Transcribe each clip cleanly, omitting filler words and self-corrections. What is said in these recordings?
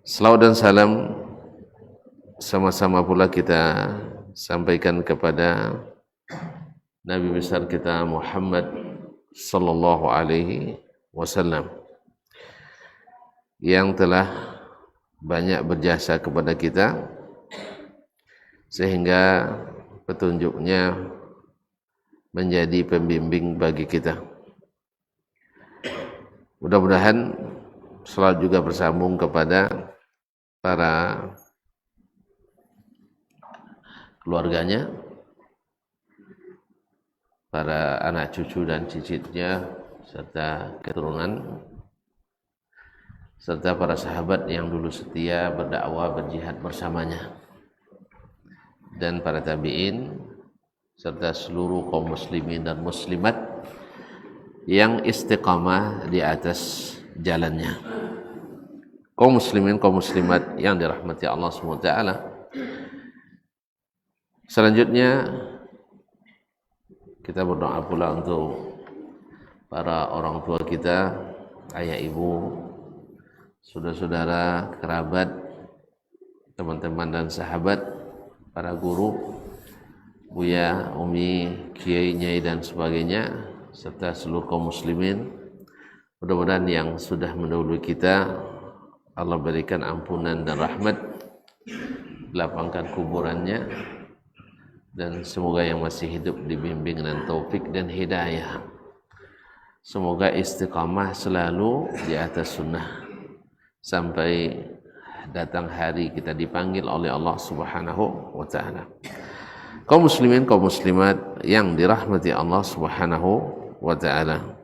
Salawat dan salam sama-sama pula kita sampaikan kepada Nabi besar kita Muhammad sallallahu alaihi wasallam yang telah banyak berjasa kepada kita sehingga petunjuknya menjadi pembimbing bagi kita. Mudah-mudahan salawat juga bersambung kepada para keluarganya, para anak cucu dan cicitnya, serta keturunan, serta para sahabat yang dulu setia berdakwah berjihad bersamanya, dan para tabi'in, serta seluruh kaum muslimin dan muslimat yang istiqamah di atas jalannya. Kaum muslimin, kaum muslimat yang dirahmati Allah SWT. Selanjutnya kita berdoa pula untuk para orang tua kita, ayah ibu, saudara-saudara, kerabat, teman-teman dan sahabat, para guru, buya, umi, kiai, nyai dan sebagainya, serta seluruh kaum muslimin. Mudah-mudahan yang sudah mendahului kita Allah berikan ampunan dan rahmat, lapangkan kuburannya, dan semoga yang masih hidup dibimbing dengan taufik dan hidayah. Semoga istiqamah selalu di atas sunnah sampai datang hari kita dipanggil oleh Allah Subhanahu wa taala. Kaum muslimin, kaum muslimat yang dirahmati Allah Subhanahu wa taala.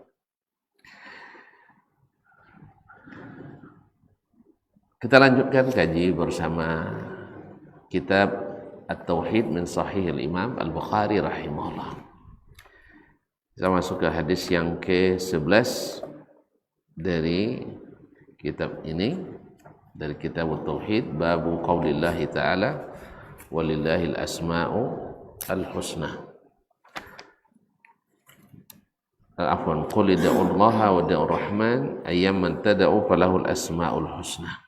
Kita lanjutkan kaji bersama kitab At-Tauhid min Sahih Imam Al-Bukhari rahimahullah. Kita masuk ke hadis yang ke-11 dari kitab ini, dari kitab At-Tauhid, babu qaulillahi ta'ala walillahil asma'u al-husna. Afwan, qul ida'ullaha wa da'ur rahman ayyamman tada'u falahul asma'ul husna.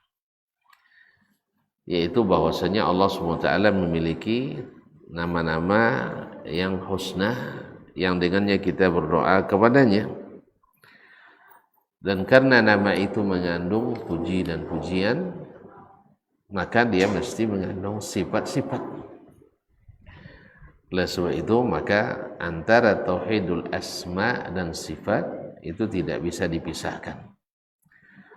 Yaitu bahwasanya Allah SWT memiliki nama-nama yang husna yang dengannya kita berdoa kepadanya, dan karena nama itu mengandung puji dan pujian, maka dia mesti mengandung sifat-sifat. Oleh sebab itu maka antara tauhidul asma dan sifat itu tidak bisa dipisahkan.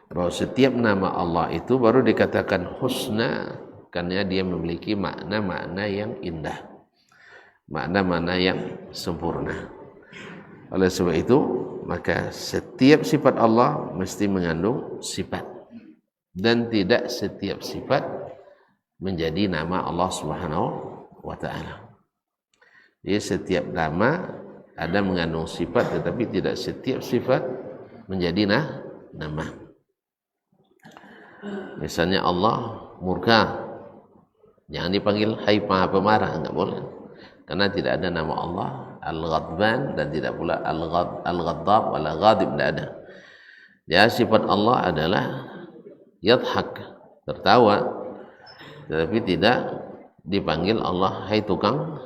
Bahwa setiap nama Allah itu baru dikatakan husna karena dia memiliki makna-makna yang indah, makna-makna yang sempurna. Oleh sebab itu maka setiap sifat Allah mesti mengandung sifat, dan tidak setiap sifat menjadi nama Allah Subhanahu wa taala. Jadi setiap nama ada mengandung sifat, tetapi tidak setiap sifat menjadi nama. Misalnya Allah murka, jangan dipanggil hai maha pemarah, enggak boleh, karena tidak ada nama Allah Al-Ghadban, dan tidak pula Al-Ghaddab wala Ghadib, tidak ada. Ya, sifat Allah adalah yadhak, tertawa, tetapi tidak dipanggil Allah hai tukang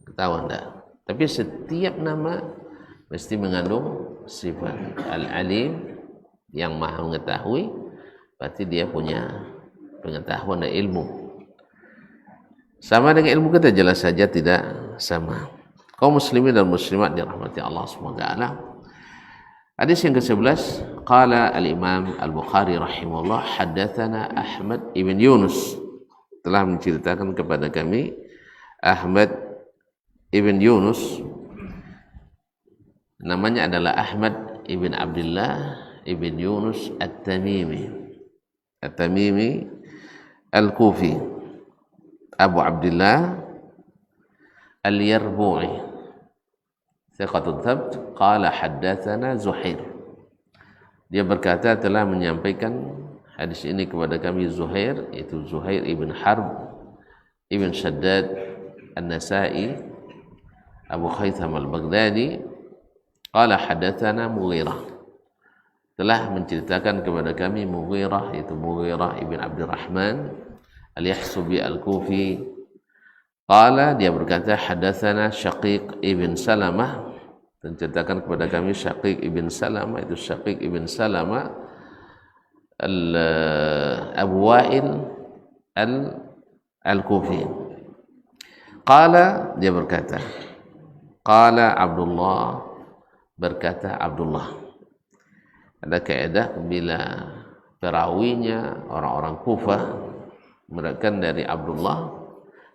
ketawa, enggak. Tapi setiap nama mesti mengandung sifat. Al-Alim, yang maha mengetahui, berarti dia punya pengetahuan dan ilmu. Sama dengan ilmu kita? Jelas saja tidak sama. Kaum muslimin dan muslimat dirahmati Allah SWT. Hadis yang ke-11, qala al-Imam Al-Bukhari rahimahullah, haddatsana Ahmad ibn Yunus, telah menceritakan kepada kami Ahmad ibn Yunus, namanya adalah Ahmad ibn Abdullah ibn Yunus At-Tamimi Al-Kufi, Abu Abdullah Al-Yarbu'i, thiqatun thabt. Qala haddatsana Zuhair, dia berkata telah menyampaikan hadis ini kepada kami Zuhair, itu Zuhair ibn Harb ibn Shaddad An-Nasa'i Abu Khaytham Al-Baghdadi. Qala haddatsana Mughirah, telah menceritakan kepada kami Mughirah, yaitu Mughirah ibn Abdurrahman al-Yahsubi al-Kufi. Qala, dia berkata, hadatsana Syaqiq ibn Salamah, menceritakan kepada kami Syaqiq ibn Salamah, itu Syaqiq ibn Salamah Abu Wa'il al-Kufi. Qala, dia berkata, qala Abdullah, berkata Abdullah. Ada kaidah bila perawinya orang-orang Kufah merupakan dari Abdullah,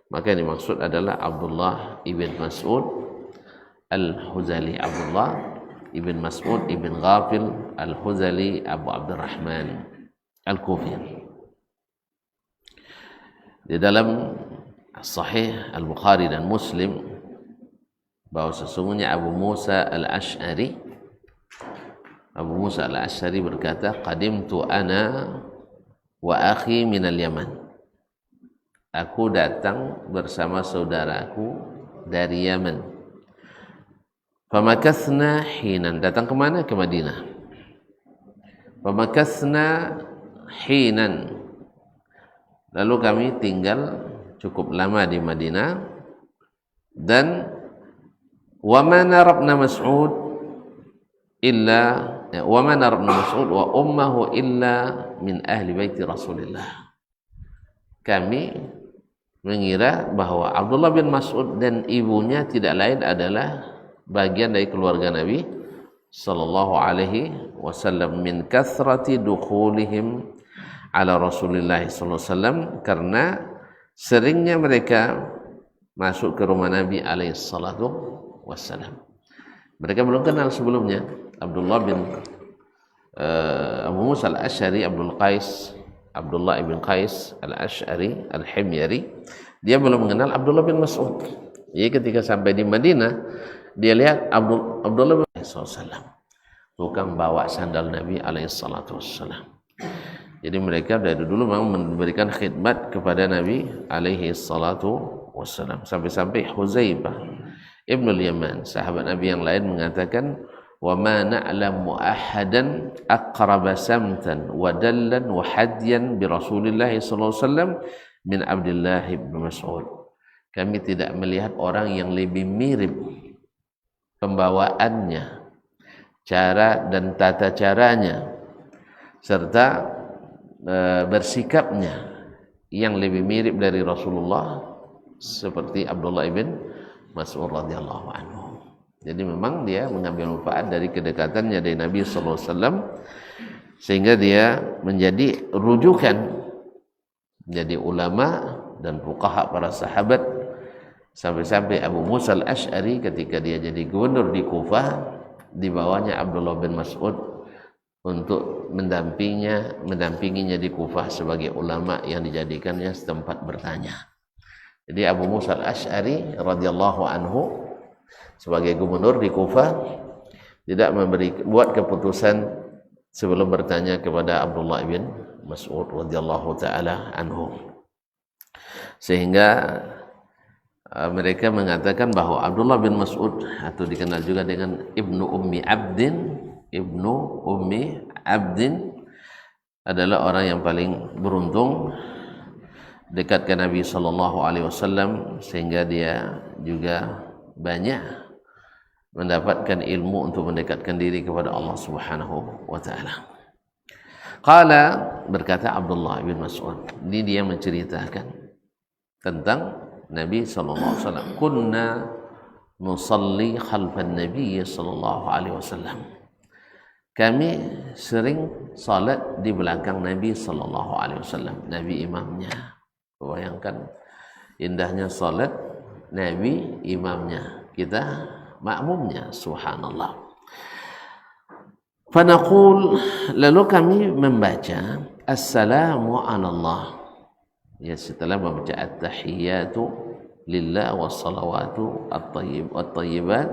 maka yang dimaksud adalah Abdullah ibn Mas'ud al-Huzali, Abdullah ibn Mas'ud ibn Ghafil al-Huzali Abu Abdurrahman al-Kufi. Di dalam Sahih Al-Bukhari dan Muslim bahwa sesungguhnya Abu Musa al-Ash'ari berkata, qadimtu ana wa akhi minal Yaman. Aku datang bersama saudaraku dari Yaman. Famakathna hinan, datang ke mana? Ke Madinah. Famakathna hinan, lalu kami tinggal cukup lama di Madinah. Dan wa ma narabna Mas'ud illa wa ma narabna Mas'ud wa ummuhu illa min ahli baiti Rasulillah. Kami mengira bahwa Abdullah bin Mas'ud dan ibunya tidak lain adalah bagian dari keluarga Nabi sallallahu alaihi wasallam, min kathrati dukhulihim ala Rasulillah sallallahu alaihi wasallam, karena seringnya mereka masuk ke rumah Nabi alaihi salatu wasallam. Mereka belum kenal sebelumnya. Abdullah bin Abu Musa al-Ash'ari, Abdullah ibn Qais al-Ash'ari al-Himyari, dia belum mengenal Abdullah bin Mas'ud. Jadi ketika sampai di Madinah, dia lihat Abdullah bin Mas'ud tukang bawa sandal Nabi alaihi salatu wassalam. Jadi mereka dari dulu memang memberikan khidmat kepada Nabi alaihi salatu wassalam. Sampai-sampai Huzaifah ibn al-Yaman, sahabat Nabi yang lain, mengatakan, wa ma na'lamu ahadan aqraba samtan wa dallan wa hadyan bi Rasulillah sallallahu alaihi wasallam min Abdullah bin Mas'ud. Kami tidak melihat orang yang lebih mirip pembawaannya, cara dan tata caranya, serta bersikapnya yang lebih mirip dari Rasulullah seperti Abdullah ibn Mas'ud radhiyallahu anhu. Jadi memang dia mengambil manfaat dari kedekatannya dari Nabi sallallahu alaihi wasallam, sehingga dia menjadi rujukan, menjadi ulama dan fuqaha para sahabat. Sampai-sampai Abu Musa al-Ash'ari ketika dia jadi gubernur di Kufah, dibawanya Abdullah bin Mas'ud untuk mendampinginya di Kufah sebagai ulama yang dijadikannya setempat bertanya. Jadi Abu Musa al-Ash'ari radhiyallahu anhu sebagai gubernur di Kufah tidak buat keputusan sebelum bertanya kepada Abdullah bin Mas'ud radhiyallahu taala anhu. Sehingga mereka mengatakan bahwa Abdullah bin Mas'ud, atau dikenal juga dengan Ibnu Ummi Abdin, adalah orang yang paling beruntung dekat ke Nabi sallallahu alaihi wasallam, sehingga dia juga banyak mendapatkan ilmu untuk mendekatkan diri kepada Allah Subhanahu wa taala. Qala, berkata Abdullah bin Mas'ud, ini dia menceritakan tentang Nabi sallallahu alaihi wasallam. Kunna nusalli khalfan Nabi sallallahu alaihi wasallam. Kami sering salat di belakang Nabi sallallahu alaihi wasallam. Nabi imamnya. Bayangkan indahnya salat, Nabi imamnya, kita makmumnya, subhanallah. Fanaqul, lalu kami membaca assalamu ala Allah, ya, setelah membaca at-tahiyatu lillah wassalawatu at-tayyibat,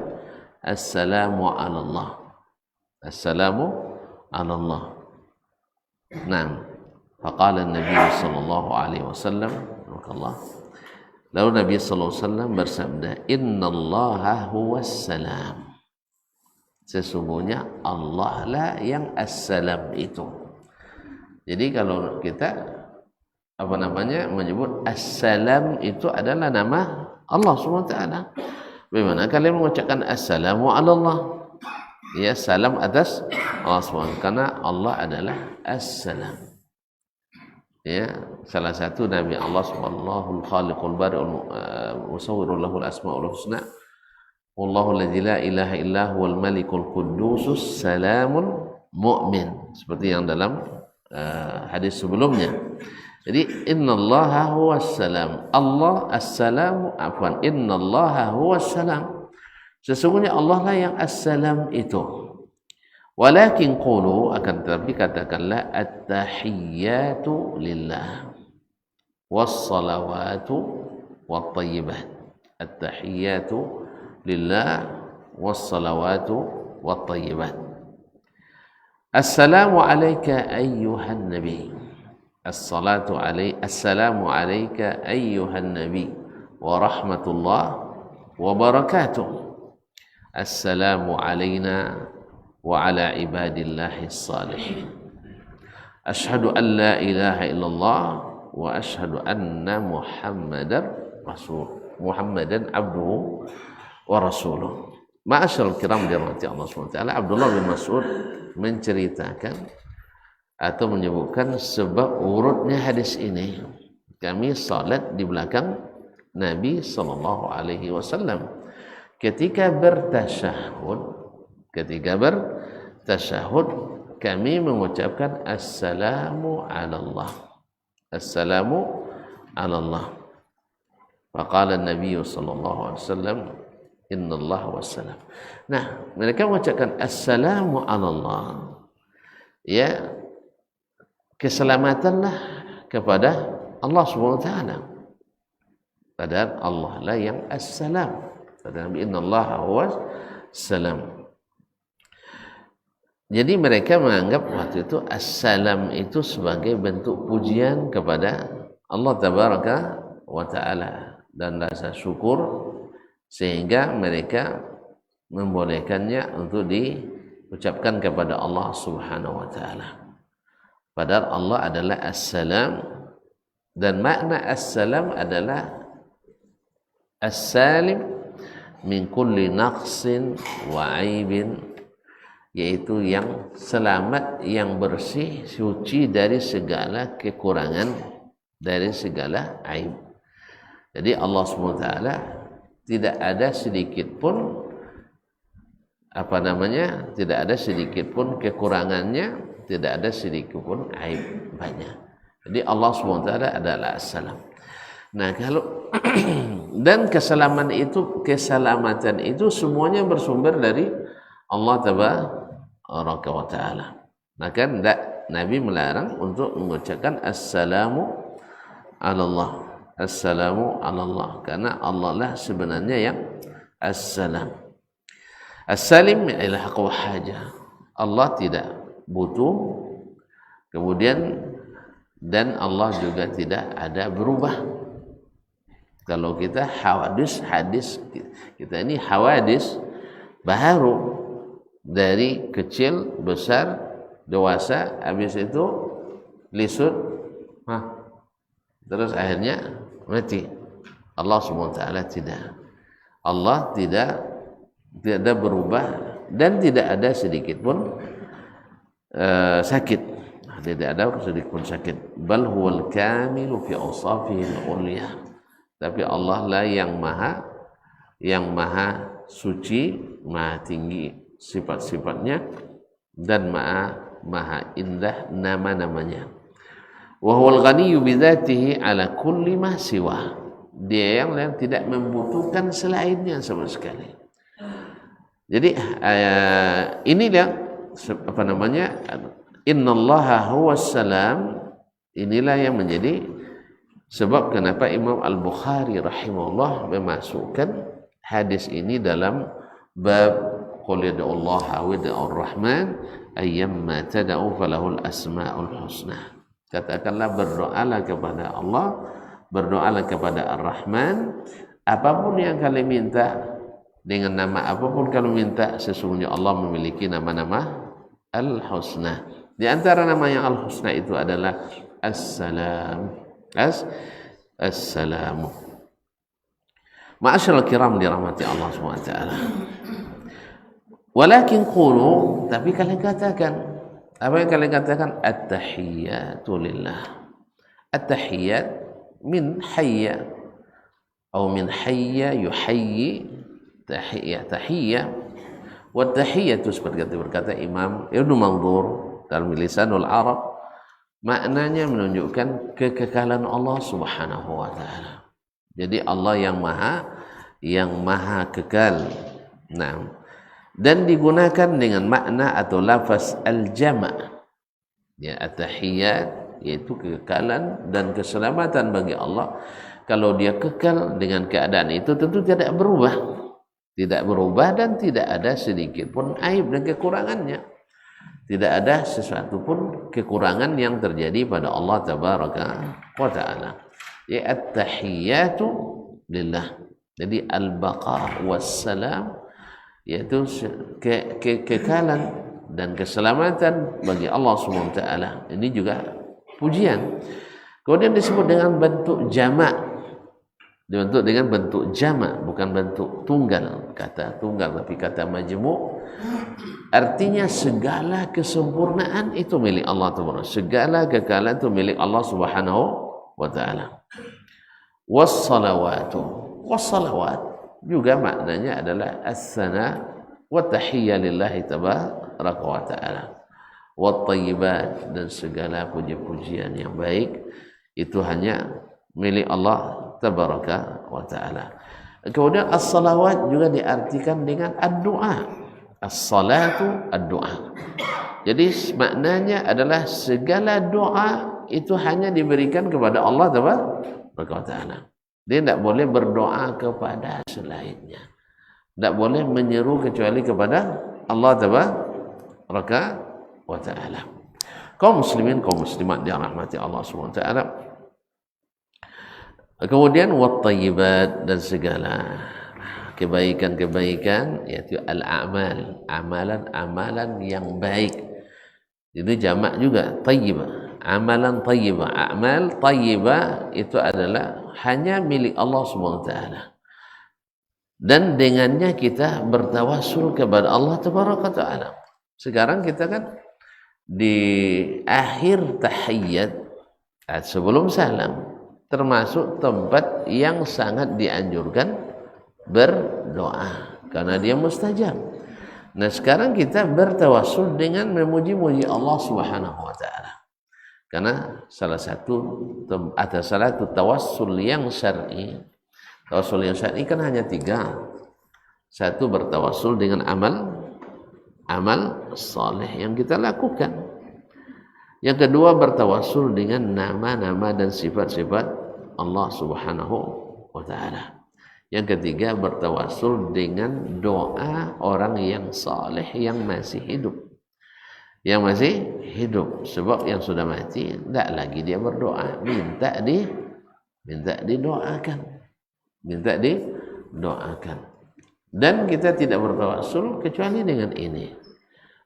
assalamu ala Allah, assalamu ala Allah. Naam. Faqala an-nabi sallallahu alaihi wasallam, lalu Nabi sallallahu alaihi wasallam bersabda, innallaha huwas salam, Sesungguhnya Allah lah yang As-Salam itu. Jadi kalau kita menyebut As-Salam itu adalah nama Allah SWT. Bagaimana kalian mengucapkan Assalamu ala Allah? Ya, salam atas Allah SWT, karena Allah adalah As-Salam. Ya, salah satu Nabi Allah Subhanahu khaliqul bari'ul musawwirul lahul asmaul husna. Wallahu alladzi la ilaha illa huwal malikul quddusus salamul mu'min, seperti yang dalam hadis sebelumnya. Jadi innallaha huwas salam. Allah as-salamu afwan. Innallaha huwas salam. Sesungguhnya Allah lah yang as-salam itu. Walakin qulu, akan tetapi katakanlah at-tahiyyatu lillah was-salawatu wat-thayyibat. At-tahiyyatu lillah was-salawatu wat-thayyibat. Assalamu alayka ayyuhan nabi. Assalamu alayka ayyuhan nabi wa rahmatullah wa barakatuh. Assalamu alayna wa ala ibadillahis salihin. Ashhadu an la ilaha illallah wa ashhadu anna Muhammadan abduhu wa rasuluh. Ma'asyiral kiram dirahmati Allah SWT, Abdullah bin Mas'ud menceritakan atau menyebutkan sebab urutnya hadis ini. Kami salat di belakang Nabi SAW. Ketika bertasyahud, kami mengucapkan Assalamu ala Allah. Assalamu ala Allah. Faqala Nabi SAW, Inna Allah wassalam. Nah, mereka mengucapkan Assalamu ala Allah. Ya, keselamatanlah kepada Allah SWT. Padahal Allah lah yang As-Salam. Padahal Inna Allah wassalam. Jadi mereka menganggap waktu itu As-Salam itu sebagai bentuk pujian kepada Allah Tabaraka wa Ta'ala dan rasa syukur, sehingga mereka membolehkannya untuk diucapkan kepada Allah Subhanahu wa Ta'ala. Padahal Allah adalah As-Salam, dan makna As-Salam adalah As-Salim min kulli naqsin wa aibin, yaitu yang selamat, yang bersih, suci dari segala kekurangan, dari segala aib. Jadi Allah SWT tidak ada sedikit pun tidak ada sedikit pun kekurangannya, tidak ada sedikit pun aib banyak. Jadi Allah SWT adalah As-Salam. Nah, kalau dan keselamatan itu semuanya bersumber dari Allah Tabaraka wa Ta'ala. Maka Nabi melarang untuk mengucapkan Assalamu ala Allah. Assalamu ala Allah, karena Allah lah sebenarnya yang As-Salam. As-Salim adalah haq wa hajah. Allah tidak butuh, kemudian dan Allah juga tidak ada berubah. Kalau kita hadis kita ini hawadis baharu, dari kecil, besar, dewasa, habis itu lisut, terus akhirnya mati. Allah SWT tidak. Allah tidak berubah dan tidak ada sedikit pun sakit. Tidak ada sedikit pun sakit. Bal huwal kamilu fi awsafihi al-ulya. Tapi Allah lah yang maha suci, maha tinggi sifat-sifatnya, dan maha indah nama-namanya. Wa huwal ghaniyyu bidzatihi ala kulli ma siwa. Dia yang tidak membutuhkan selainnya sama sekali. Jadi inilah innallaha huwas salam, inilah yang menjadi sebab kenapa Imam Al-Bukhari rahimahullah memasukkan hadis ini dalam bab qul yad'ullaha wa yad'ur rahman ayyamma tad'u falahul asmaul husna. Katakanlah berdoalah kepada Allah, berdoalah kepada Ar-Rahman, apapun yang kalian minta dengan nama apapun kalau minta, sesungguhnya Allah memiliki nama-nama Al-Husna. Di antara nama yang Al-Husna itu adalah As-Salam. As-Salamu. Ma'asyiral kiram dirahmati Allah SWT. Walakin qulu, tapi kalian katakan, apa yang kalian katakan? At-tahiyyatu lillah. At-tahiyyat min hayya atau min hayya yuhayyi, tahiyya. Wa tahiyyatu seperti berkata Imam Ibnu Manzur dalam Lisanul Arab, maknanya menunjukkan kekekalan Allah Subhanahu wa taala. Jadi Allah yang maha kekal. Nah, dan digunakan dengan makna atau lafaz al-jama'. Ya, at-tahiyyat yaitu kekekalan dan keselamatan bagi Allah. Kalau dia kekal dengan keadaan itu tentu tidak berubah. Tidak berubah dan tidak ada sedikit pun aib dan kekurangannya. Tidak ada sesuatu pun kekurangan yang terjadi pada Allah Tabaraka wa Ta'ala. Ya, at-tahiyyatu lillah. Jadi al-baqa wassalam, yaitu kekekalan dan keselamatan bagi Allah Subhanahu wa taala. Ini juga pujian. Kemudian disebut dengan bentuk jamak. Dibentuk dengan bentuk jamak, bukan bentuk tunggal. Kata tunggal tapi kata majmu'. Artinya segala kesempurnaan itu milik Allah Taala. Segala kekekalan itu milik Allah Subhanahu wa taala. Was-salawatu. Was-salawat juga maknanya adalah as-sana wa tahiyya lillahi tabaraka wa ta'ala. Wa thayyibat, dan segala puji-pujian yang baik itu hanya milik Allah tabaraka wa ta'ala. Kemudian as-salawat juga diartikan dengan ad-du'a. As-salatu ad-du'a. Jadi maknanya adalah segala doa itu hanya diberikan kepada Allah tabaraka wa ta'ala. Dia tidak boleh berdoa kepada selainnya. Tidak boleh menyeru kecuali kepada Allah Tabaraka wa Ta'ala. Kaum muslimin, kaum muslimat dirahmati Allah SWT. Kemudian wat-thayyibat, dan segala kebaikan-kebaikan, yaitu al-a'mal, amalan-amalan yang baik. Itu jamak juga tayyibah. Amalan tayyibah, a'mal tayyibah itu adalah hanya milik Allah Subhanahu wa taala. Dan dengannya kita bertawassul kepada Allah Tabaraka taala. Sekarang kita kan di akhir tahiyyat sebelum salam termasuk tempat yang sangat dianjurkan berdoa karena dia mustajab. Nah, sekarang kita bertawassul dengan memuji-muji Allah Subhanahu wa taala. Karena salah satu tawassul yang syar'i. Tawassul yang syar'i kan hanya 3. Satu, bertawassul dengan amal saleh yang kita lakukan. Yang kedua, bertawassul dengan nama-nama dan sifat-sifat Allah Subhanahu wa taala. Yang ketiga, bertawassul dengan doa orang yang saleh yang masih hidup. Yang masih hidup, sebab yang sudah mati tidak lagi dia berdoa, minta didoakan. Dan kita tidak bertawassul kecuali dengan ini.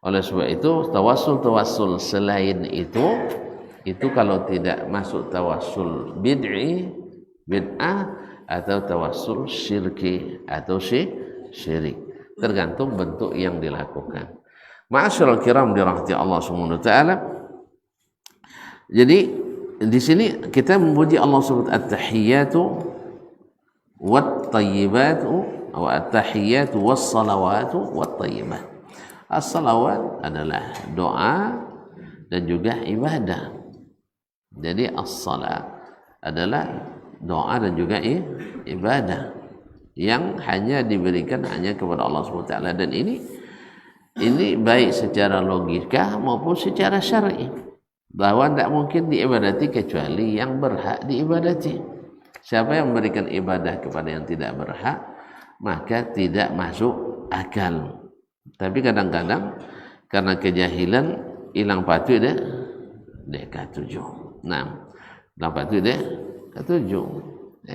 Oleh sebab itu tawassul selain itu kalau tidak masuk tawassul bid'ah atau tawassul syirki atau syirik, tergantung bentuk yang dilakukan. Ma'asyiral kiram dirahmati Allah Subhanahu wa taala. Jadi di sini kita memuji Allah Subhanahu wa taala, at-tahiyyatu wat-tayyibatu atau at-tahiyyatu was-salawatu wat-tayyibat. As-salawat adalah doa dan juga ibadah. Jadi as-salat adalah doa dan juga ibadah yang hanya diberikan hanya kepada Allah Subhanahu wa taala, dan ini baik secara logika maupun secara syar'i, bahwa tidak mungkin diibadati kecuali yang berhak diibadati. Siapa yang memberikan ibadah kepada yang tidak berhak, maka tidak masuk akal. Tapi kadang-kadang karena kejahilan hilang patuh deh ketujuh. Nah, hilang patuh deh ketujuh.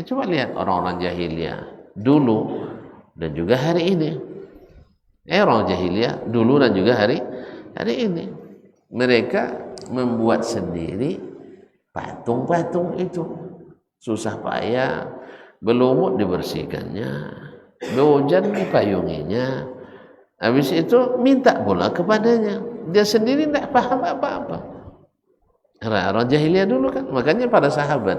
Coba lihat orang-orang jahiliyah dulu dan juga hari ini. Orang jahiliyah dulu dan juga hari ini. Mereka membuat sendiri patung-patung itu. Susah payah, berlumut dibersihkannya, berhujan dipayunginya. Habis itu minta pula kepadanya. Dia sendiri tidak paham apa-apa. Orang jahiliyah dulu kan. Makanya para sahabat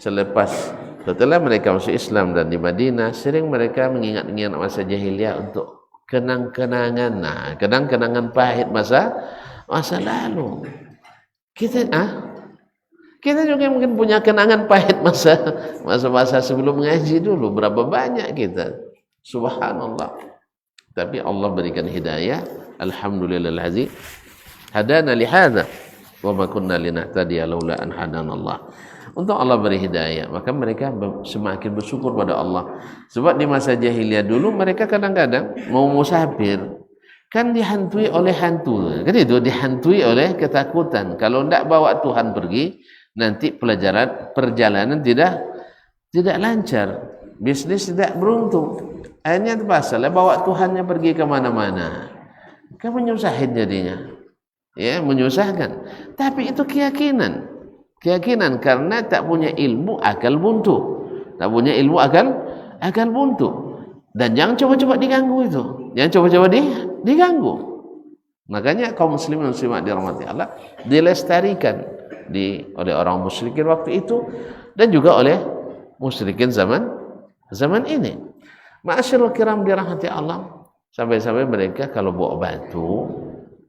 setelah mereka masuk Islam dan di Madinah, sering mereka mengingat-ingat masa jahiliyah untuk kenang-kenangan. Nah, kenang-kenangan pahit masa lalu. Kita juga mungkin punya kenangan pahit masa sebelum ngaji dulu. Berapa banyak kita. Subhanallah. Tapi Allah berikan hidayah. Alhamdulillahilladzi hadana lihadza wa ma kunna linahtadiya laula an hadanallah. Untuk Allah beri hidayah, maka mereka semakin bersyukur pada Allah. Sebab di masa jahiliyah dulu mereka kadang-kadang mau musafir kan dihantui oleh hantu. Kan itu dihantui oleh ketakutan. Kalau tidak bawa Tuhan pergi, nanti perjalanan tidak lancar, bisnis tidak beruntung. Akhirnya terpaksa bawa Tuhannya pergi ke mana-mana. Kan menyusahin jadinya. Ya, menyusahkan. Tapi itu keyakinan karena tak punya ilmu akal buntu. Tak punya ilmu akal buntu. Dan jangan coba-coba diganggu itu. Jangan coba-coba diganggu. Makanya kaum muslimin muslimat dirahmati Allah dilestarikan oleh orang musyrikin waktu itu dan juga oleh musyrikin zaman ini. Ma'asyiral kiram dirahmati Allah. Sampai-sampai mereka kalau bawa batu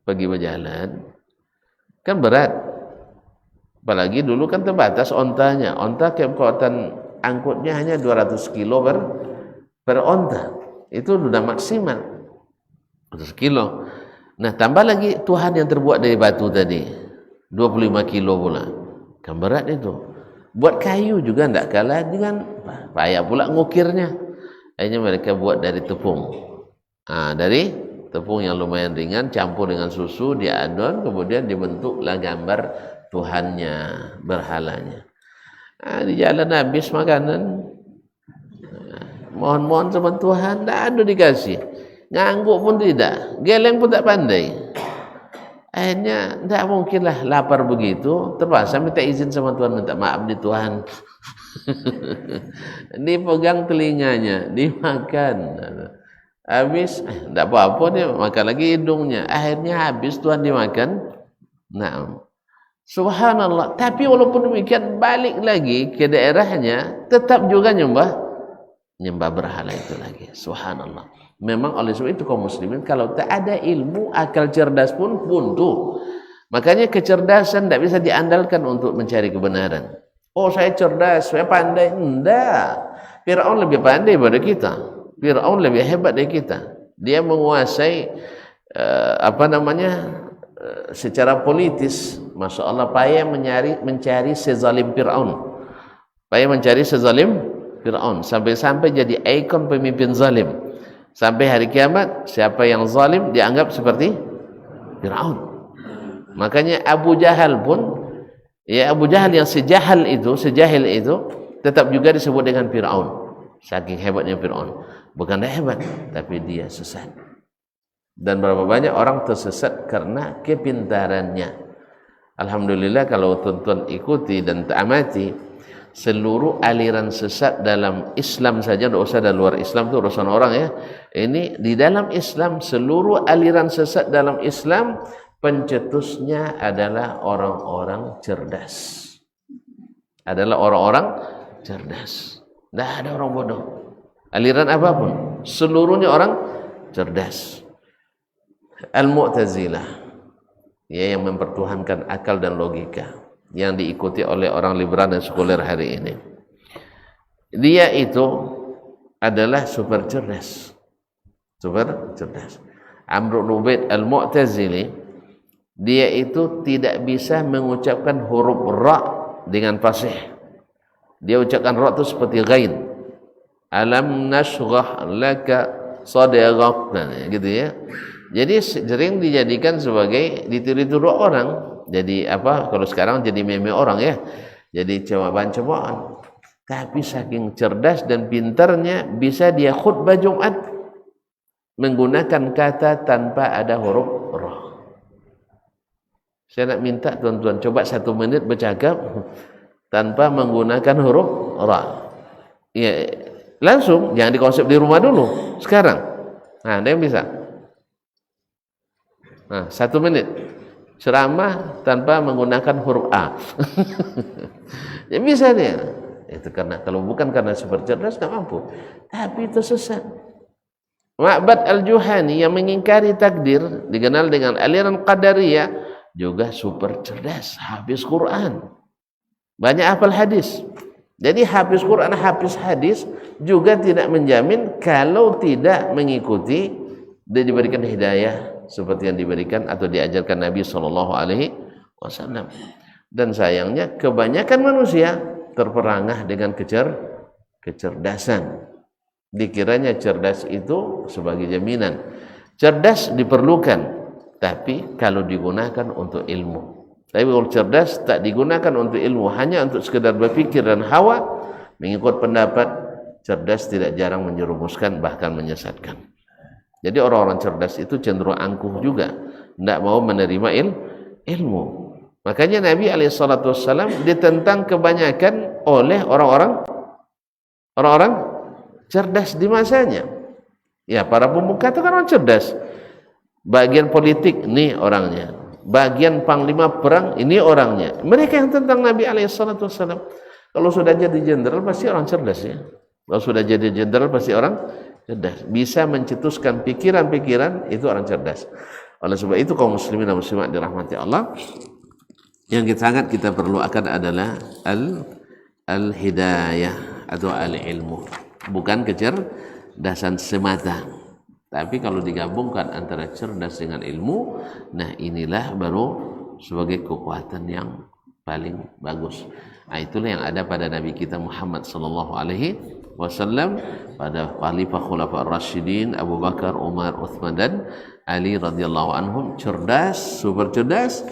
pergi berjalan kan berat. Apalagi dulu kan terbatas ontanya. Onta kekuatan angkutnya hanya 200 kilo per onta. Itu sudah maksimal 200 kilo. Nah, tambah lagi Tuhan yang terbuat dari batu tadi 25 kilo pula. Kan berat itu. Buat kayu juga tidak kalah dengan payah pula ngukirnya. Akhirnya mereka buat dari tepung. Dari tepung yang lumayan ringan campur dengan susu diadon, kemudian dibentuklah gambar Tuhannya, berhalanya. Di jalan habis makanan, mohon-mohon sama Tuhan, tak ada dikasih. Ngangguk pun tidak, geleng pun tak pandai. Akhirnya tak mungkinlah lapar begitu, terpaksa minta izin sama Tuhan, minta maaf di Tuhan. Dipegang telinganya, dimakan. Habis, tak apa-apa dia makan lagi hidungnya. Akhirnya habis Tuhan dimakan. Nah, subhanallah. Tapi walaupun demikian balik lagi ke daerahnya, tetap juga nyembah berhala itu lagi. Subhanallah. Memang oleh sebab itu kaum muslimin kalau tak ada ilmu, akal cerdas pun buntu. Makanya kecerdasan tidak bisa diandalkan untuk mencari kebenaran. Oh, saya cerdas, saya pandai. Tidak. Fir'aun lebih pandai daripada kita. Fir'aun lebih hebat dari kita. Dia menguasai secara politis. Masya Allah, payah mencari sezalim Fir'aun. Payah mencari sezalim Fir'aun. Sampai-sampai jadi ikon pemimpin zalim. Sampai hari kiamat, siapa yang zalim dianggap seperti Fir'aun. Makanya Abu Jahal pun, Abu Jahal yang sejahil itu, tetap juga disebut dengan Fir'aun. Saking hebatnya Fir'aun. Bukan dia hebat, tapi dia sesat. Dan berapa banyak orang tersesat karena kepintarannya. Alhamdulillah kalau tuan-tuan ikuti dan amati seluruh aliran sesat dalam Islam saja, tidak usah dari luar Islam, itu urusan orang ya. Ini di dalam Islam, seluruh aliran sesat dalam Islam pencetusnya adalah orang-orang cerdas. Adalah orang-orang cerdas. Tidak ada orang bodoh. Aliran apapun, seluruhnya orang cerdas. Al-Mu'tazilah, yang mempertuhankan akal dan logika, yang diikuti oleh orang liberal dan sekuler hari ini. Dia itu adalah super cerdas. Amr bin Ubaid Al-Mu'tazili, dia itu tidak bisa mengucapkan huruf ra dengan fasih. Dia ucapkan ra itu seperti ghain. Alam nashrah laka sadrak, gitu ya. Jadi sering dijadikan sebagai ditiru-tiru orang. Jadi kalau sekarang jadi meme orang ya. Jadi cobaan-cobaan. Tapi saking cerdas dan pintarnya bisa dia khutbah Jumat menggunakan kata tanpa ada huruf roh. Saya nak minta tuan-tuan coba 1 menit bercakap tanpa menggunakan huruf ra. Ya, langsung, jangan dikonsep di rumah dulu. Sekarang. Nah, ada yang bisa. Nah, 1 menit ceramah tanpa menggunakan huruf A. Ya bisa dia. Itu karena kalau bukan karena super cerdas tak mampu. Tapi itu sesat. Ma'bad al-Juhani yang mengingkari takdir dikenal dengan aliran Qadariyah juga super cerdas, habis Quran. Banyak hafal hadis. Jadi habis Quran, habis hadis juga tidak menjamin kalau tidak mengikuti dan diberikan hidayah seperti yang diberikan atau diajarkan Nabi SAW. Dan sayangnya kebanyakan manusia terperangah dengan kecerdasan. Dikiranya cerdas itu sebagai jaminan. Cerdas diperlukan, tapi kalau digunakan untuk ilmu. Tapi kalau cerdas tak digunakan untuk ilmu, hanya untuk sekedar berpikir dan hawa, mengikut pendapat, cerdas tidak jarang menjerumuskan bahkan menyesatkan. Jadi orang-orang cerdas itu cenderung angkuh juga, tidak mau menerima ilmu. Makanya Nabi SAW ditentang kebanyakan oleh orang-orang cerdas di masanya. Ya, para pemuka itu kan orang cerdas. Bagian politik, ini orangnya. Bagian panglima perang, ini orangnya. Mereka yang tentang Nabi SAW. Kalau sudah jadi jenderal pasti orang cerdas ya. Kalau sudah jadi jenderal pasti orang cerdas. Bisa mencetuskan pikiran-pikiran, itu orang cerdas. Oleh sebab itu kaum muslimin dan muslimat dirahmati Allah, yang sangat kita perlu akan adalah al-hidayah atau al-ilmu. Bukan kecerdasan semata. Tapi kalau digabungkan antara cerdas dengan ilmu, nah inilah baru sebagai kekuatan yang paling bagus. Nah, itulah yang ada pada Nabi kita Muhammad sallallahu alaihi wasallam, pada khalifah khulafaur rasyidin Abu Bakar, Umar, Utsman dan Ali radhiyallahu anhum. Cerdas, super cerdas,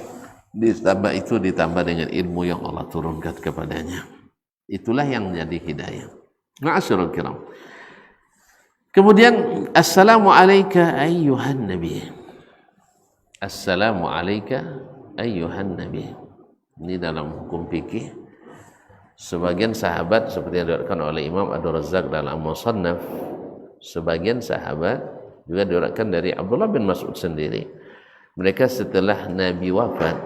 ditambah dengan ilmu yang Allah turunkan kepadanya. Itulah yang menjadi hidayah. Ma'asyiral kiram. Kemudian assalamu alayka ayyuhan nabi. Assalamu alayka ayyuhan nabi. Ini dalam hukum fikih sebagian sahabat seperti yang diriwayatkan oleh Imam Abdurrazzaq dalam Musannaf, sebagian sahabat juga diriwayatkan dari Abdullah bin Mas'ud sendiri. Mereka setelah Nabi wafat,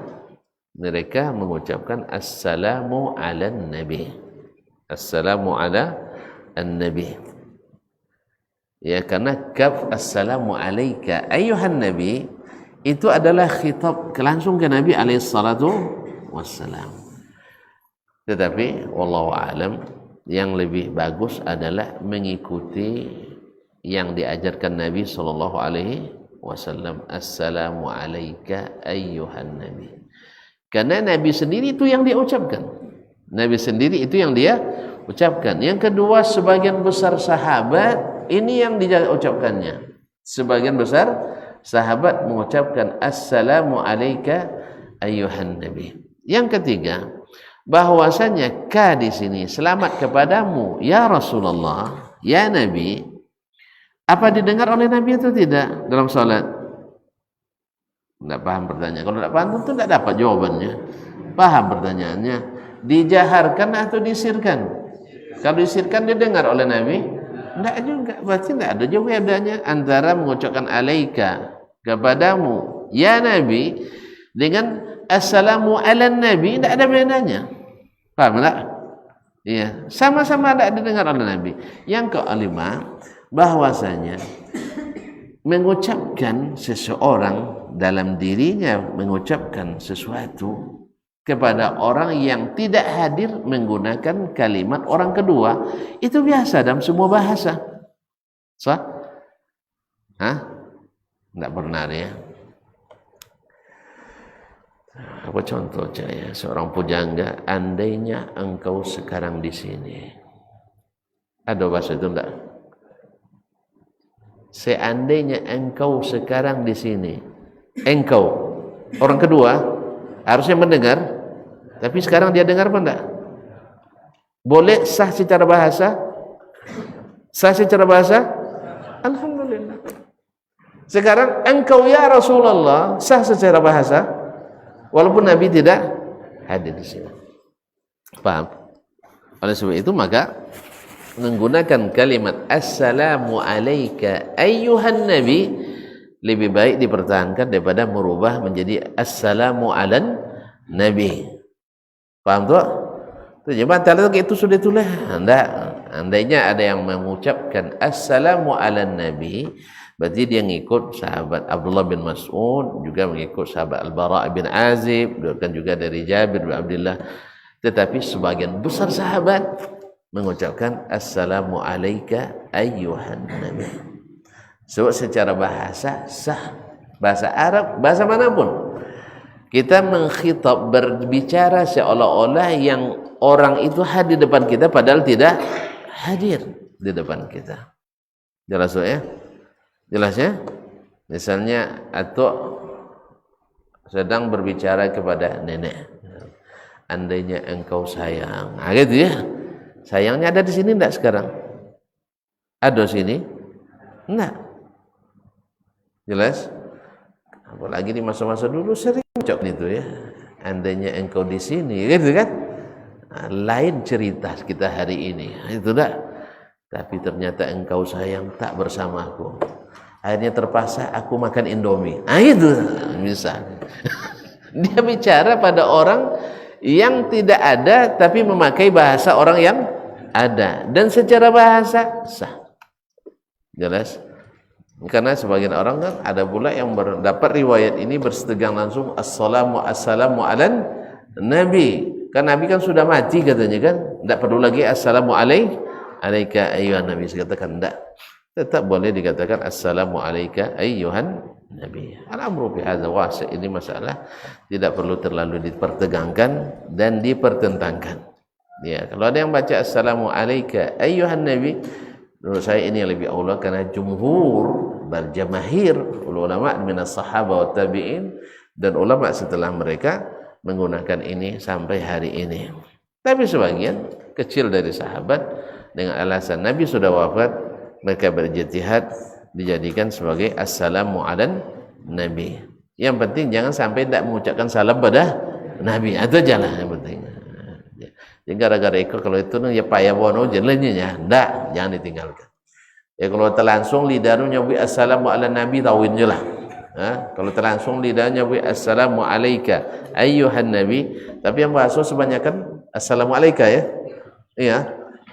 mereka mengucapkan assalamu ala nabi. Assalamu ala an-nabi. Ya, karena kaf assalamu alayka ayyuhan nabi itu adalah khitab langsung ke Nabi alaihi salatu wassalam. Tetapi wallahu alam, yang lebih bagus adalah mengikuti yang diajarkan Nabi sallallahu alaihi wasallam, assalamu alayka ayyuhan nabi. Karena Nabi sendiri itu yang dia ucapkan. Nabi sendiri itu yang dia ucapkan. Yang kedua, sebagian besar sahabat ini yang dia ucapkannya. Sebagian besar sahabat mengucapkan assalamu alayka ayyuhan nabi. Yang ketiga, bahwasanya ka di sini selamat kepadamu ya Rasulullah, ya Nabi. Apa didengar oleh Nabi itu tidak dalam salat? Tidak paham pertanyaan. Kalau tidak paham tentu tidak dapat jawabannya. Paham pertanyaannya. Dijaharkan atau disirkan? Kalau disirkan didengar oleh Nabi? Tidak juga. Berarti tidak ada jawabannya antara mengucapkan alaika kepadamu ya Nabi dengan assalamu ala nabi. Tidak ada bedanya. Paham tak? Iya, sama-sama tidak didengar oleh Nabi. Yang kelima, bahwasanya mengucapkan seseorang dalam dirinya mengucapkan sesuatu kepada orang yang tidak hadir menggunakan kalimat orang kedua, itu biasa dalam semua bahasa. Sah? Hah? Tidak benar ya. Apa contoh saya, seorang pujangga, andainya engkau sekarang di sini. Ada bahasa itu enggak? Seandainya engkau sekarang di sini. Engkau, orang kedua harusnya mendengar, tapi sekarang dia dengar apa enggak? Boleh sah secara bahasa? Sah secara bahasa? Alhamdulillah. Sekarang engkau ya Rasulullah sah secara bahasa walaupun Nabi tidak hadir di sini. Paham? Oleh sebab itu maka menggunakan kalimat assalamu alayka ayyuhan nabi lebih baik dipertahankan daripada merubah menjadi assalamu alan nabi. Paham tak? Jemaah itu sudah tulis. Andainya ada yang mengucapkan assalamu alan nabi, berarti dia mengikut sahabat Abdullah bin Mas'ud, juga mengikut sahabat Al-Bara' bin Azib, dan juga dari Jabir bin Abdullah. Tetapi sebagian besar sahabat mengucapkan assalamu alayka ayyuhan nabi. Sebab secara bahasa sah, bahasa Arab, bahasa manapun kita mengkhitab, berbicara seolah-olah yang orang itu hadir di depan kita padahal tidak hadir di depan kita. Jelas ya? Jelas ya? Misalnya atau sedang berbicara kepada nenek, andainya engkau sayang, gitu ya. Sayangnya ada di sini enggak sekarang? Ada sini? Enggak. Jelas? Apalagi di masa-masa dulu sering ucap itu ya. Andainya engkau di sini, gitu kan? Nah, lain cerita kita hari ini. Itu dah. Tapi ternyata engkau sayang tak bersamaku. Akhirnya terpaksa aku makan Indomie. Itu misalnya. Dia bicara pada orang yang tidak ada tapi memakai bahasa orang yang ada dan secara bahasa sah. Jelas? Karena sebagian orang kan ada pula yang mendapat riwayat ini bersetegang langsung assalamu alan nabi. Kan Nabi kan sudah mati katanya kan, tidak perlu lagi assalamu alayka ayyuhan nabi. Saya katakan tidak, tetap boleh dikatakan assalamu alayka ayyuhan nabi. Al-amru bi hadza wasi', ini masalah tidak perlu terlalu dipertegangkan dan dipertentangkan. Ya, kalau ada yang baca assalamu alayka ayyuhan nabi, menurut saya ini yang lebih aula karena jumhur berjamahir ulama minas sahabah wa tabi'in dan ulama setelah mereka menggunakan ini sampai hari ini. Tapi sebagian kecil dari sahabat dengan alasan Nabi sudah wafat, mereka berjihad dijadikan sebagai assalamu alan nabi. Yang penting jangan sampai tidak mengucapkan salam pada Nabi, itu jalan yang penting. Jadi gara-gara ikut kalau itu ya payah bono jalannya, enggak, jangan ditinggalkan. Ya kalau terlangsung lidahnya nyawi assalamu ala nabi tawin je lah. Kalau terlangsung lidahnya nyawi assalamu alayka ayyuhan nabi, tapi yang bahasa sebanyakan assalamu alayka ya. Iya.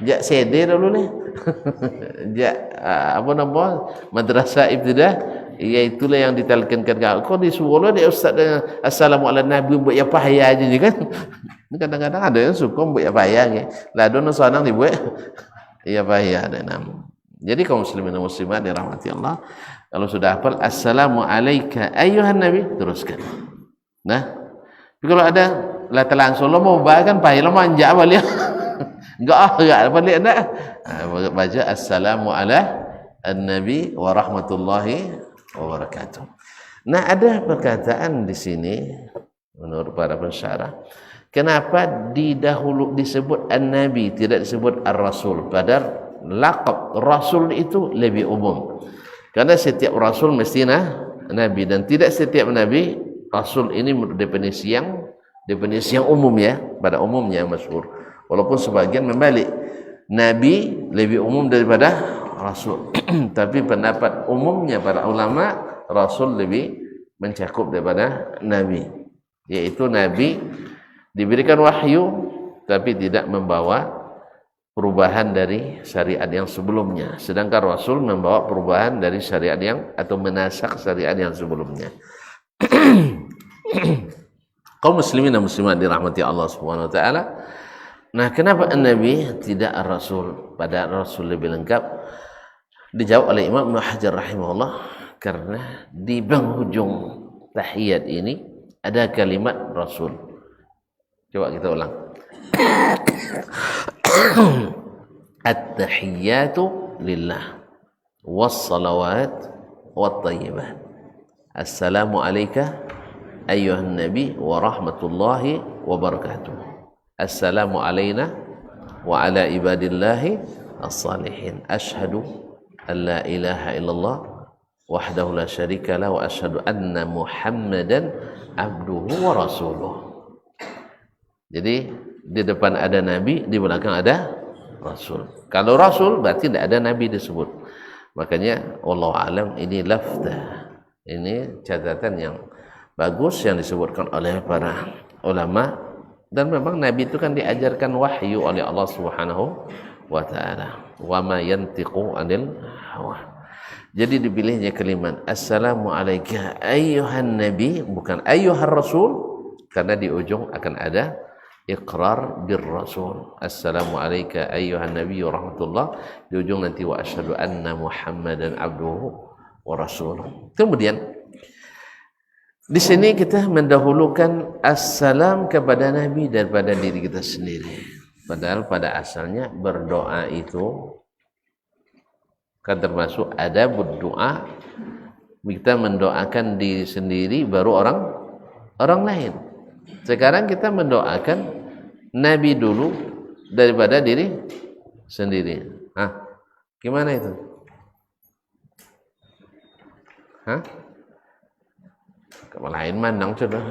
Jak CD dulu nih. Jak apa nama? Madrasah ibtidah, iaitulah yang ditalkinkan kau disuruh dia ustaz dengan assalamu ala nabi buat apa payah aja kan. Kadang-kadang ada yang suka buat apa payah ke. Lah dono sanang dibuat ya payah ada nama. Jadi kaum muslimin dan muslimat dirahmati Allah, kalau sudah hafal assalamu alayka ayyuhan nabi, teruskan. Nah, tapi kalau ada lah langsung lo mau baca kan payah lo manja balik. enggak balik enggak. Baca assalamu ala an-nabi wa rahmatullahi wa barakatuh. Nah, ada perkataan di sini menurut para pensyarah, kenapa didahulu disebut an-nabi tidak disebut ar-rasul, padahal laqab rasul itu lebih umum. Karena setiap rasul mesti nabi dan tidak setiap nabi rasul. Ini definisi yang umum ya, pada umumnya masyhur. Walaupun sebagian membalik, nabi lebih umum daripada rasul. Tapi pendapat umumnya para ulama, rasul lebih mencakup daripada nabi. Yaitu nabi diberikan wahyu tapi tidak membawa perubahan dari syariat yang sebelumnya, sedangkan rasul membawa perubahan dari syariat yang atau menasak syariat yang sebelumnya. Kaum muslimin dan muslimat dirahmati Allah Subhanahu wa taala. Nah, kenapa an-nabi tidak ar-rasul? Padahal rasul lebih lengkap. Dijawab oleh Imam Ibnu Hajar rahimahullah, karena di penghujung tahiyat ini ada kalimat rasul. Coba kita ulang. At-tahiyyatu lillah was-salawat wat-thayyibat. Assalamu alayka ayyuhan nabi wa rahmatullahi wa barakatuh. Assalamu alayna wa ala ibadillahi as-salihin. Asyhadu an la ilaha illallah wahdahu la syarika lah wa asyhadu anna Muhammadan abduhu wa rasuluh. Jadi di depan ada nabi, di belakang ada rasul. Kalau rasul berarti tidak ada nabi disebut. Makanya wallahu alam, ini lafzah. Ini catatan yang bagus yang disebutkan oleh para ulama. Dan memang nabi itu kan diajarkan wahyu oleh Allah Subhanahu wa taala. Wa ma yantiqu 'anil hawa. Jadi dipilihnya kalimat assalamu alayka ayyuhan nabi, bukan ayyuhar rasul, karena di ujung akan ada iqrar bir rasul. Assalamu alayka ayyuhan nabi wa rahmatullah, di ujung nanti wa asyhadu anna Muhammadan abduhu wa rasuluh. Kemudian di sini kita mendahulukan assalam kepada nabi daripada diri kita sendiri. Padahal pada asalnya berdoa itu kan termasuk adabud doa. Kita mendoakan diri sendiri baru orang lain. Sekarang kita mendoakan nabi dulu daripada diri sendiri. Gimana itu? Lain mandang sudah.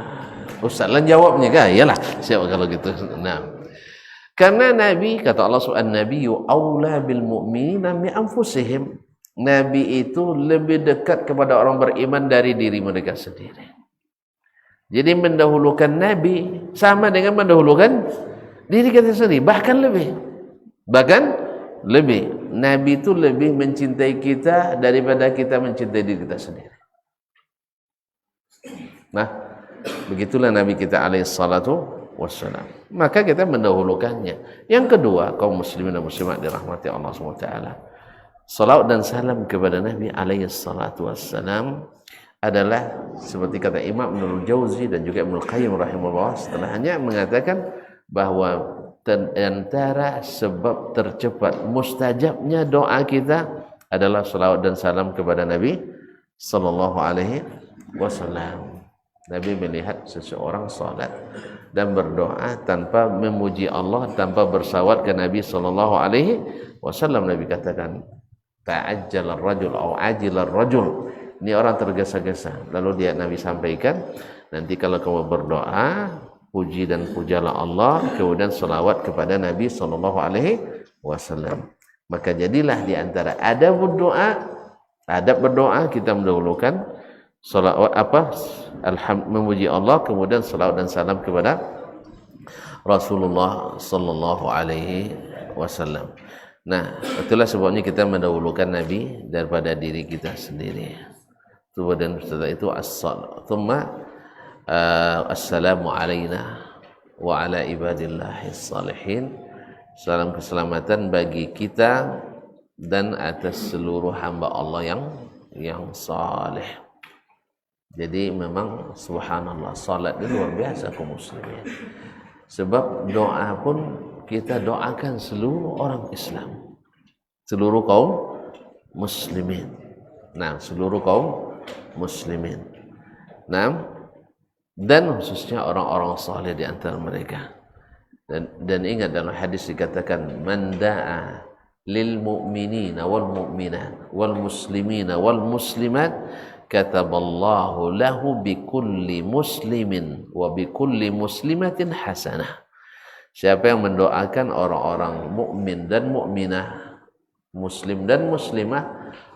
Ustaz lan jawabnya kah? Iyalah, siapa kalau gitu. Nah. Karena Nabi, kata Allah subhanahu nabiyyu aula bil mu'minina min anfusihim. Nabi itu lebih dekat kepada orang beriman dari diri mereka sendiri. Jadi mendahulukan Nabi sama dengan mendahulukan diri kita sendiri, bahkan lebih. Bahkan lebih. Nabi itu lebih mencintai kita daripada kita mencintai diri kita sendiri. Nah, begitulah Nabi kita alaihi salatu wassalam. Maka kita mendahulukannya. Yang kedua, kaum muslimin dan muslimat dirahmati Allah SWT, salawat dan salam kepada Nabi alaihi salatu wassalam adalah seperti kata Imam Ibnul Jauzi dan juga Ibnul Qayyim rahimahullah setelahnya mengatakan bahwa antara sebab tercepat mustajabnya doa kita adalah salawat dan salam kepada Nabi sallallahu alaihi wasallam. Nabi melihat seseorang salat dan berdoa tanpa memuji Allah, tanpa bersalawat ke Nabi sallallahu alaihi wasallam. Nabi katakan, ta'ajjal ar-rajul aw ajil ar-rajul. Ini orang tergesa-gesa. Lalu Nabi sampaikan, nanti kalau kamu berdoa, puji dan pujalah Allah, kemudian salawat kepada Nabi sallallahu alaihi wasallam. Maka jadilah di antara adab berdoa kita mendahulukan salawat memuji Allah, kemudian salawat dan salam kepada Rasulullah sallallahu alaihi wasallam. Nah, itulah sebabnya kita mendahulukan Nabi daripada diri kita sendiri. Kemudian setelah itu assalamu alaina wa ala ibadillahi salihin. Salam keselamatan bagi kita dan atas seluruh hamba Allah yang saleh. Jadi memang subhanallah, salat itu luar biasa kaum muslimin. Sebab doa pun kita doakan seluruh orang Islam, seluruh kaum muslimin. Nah, seluruh kaum muslimin. Nah, dan khususnya orang-orang saleh di antara mereka. Dan ingat dalam hadis dikatakan man da'a lil mu'minina wal mu'minat wal muslimina wal muslimat kataballahu lahu bikulli muslimin wa bikulli muslimatin hasanah. Siapa yang mendoakan orang-orang mukmin dan mukminah, muslim dan muslimah,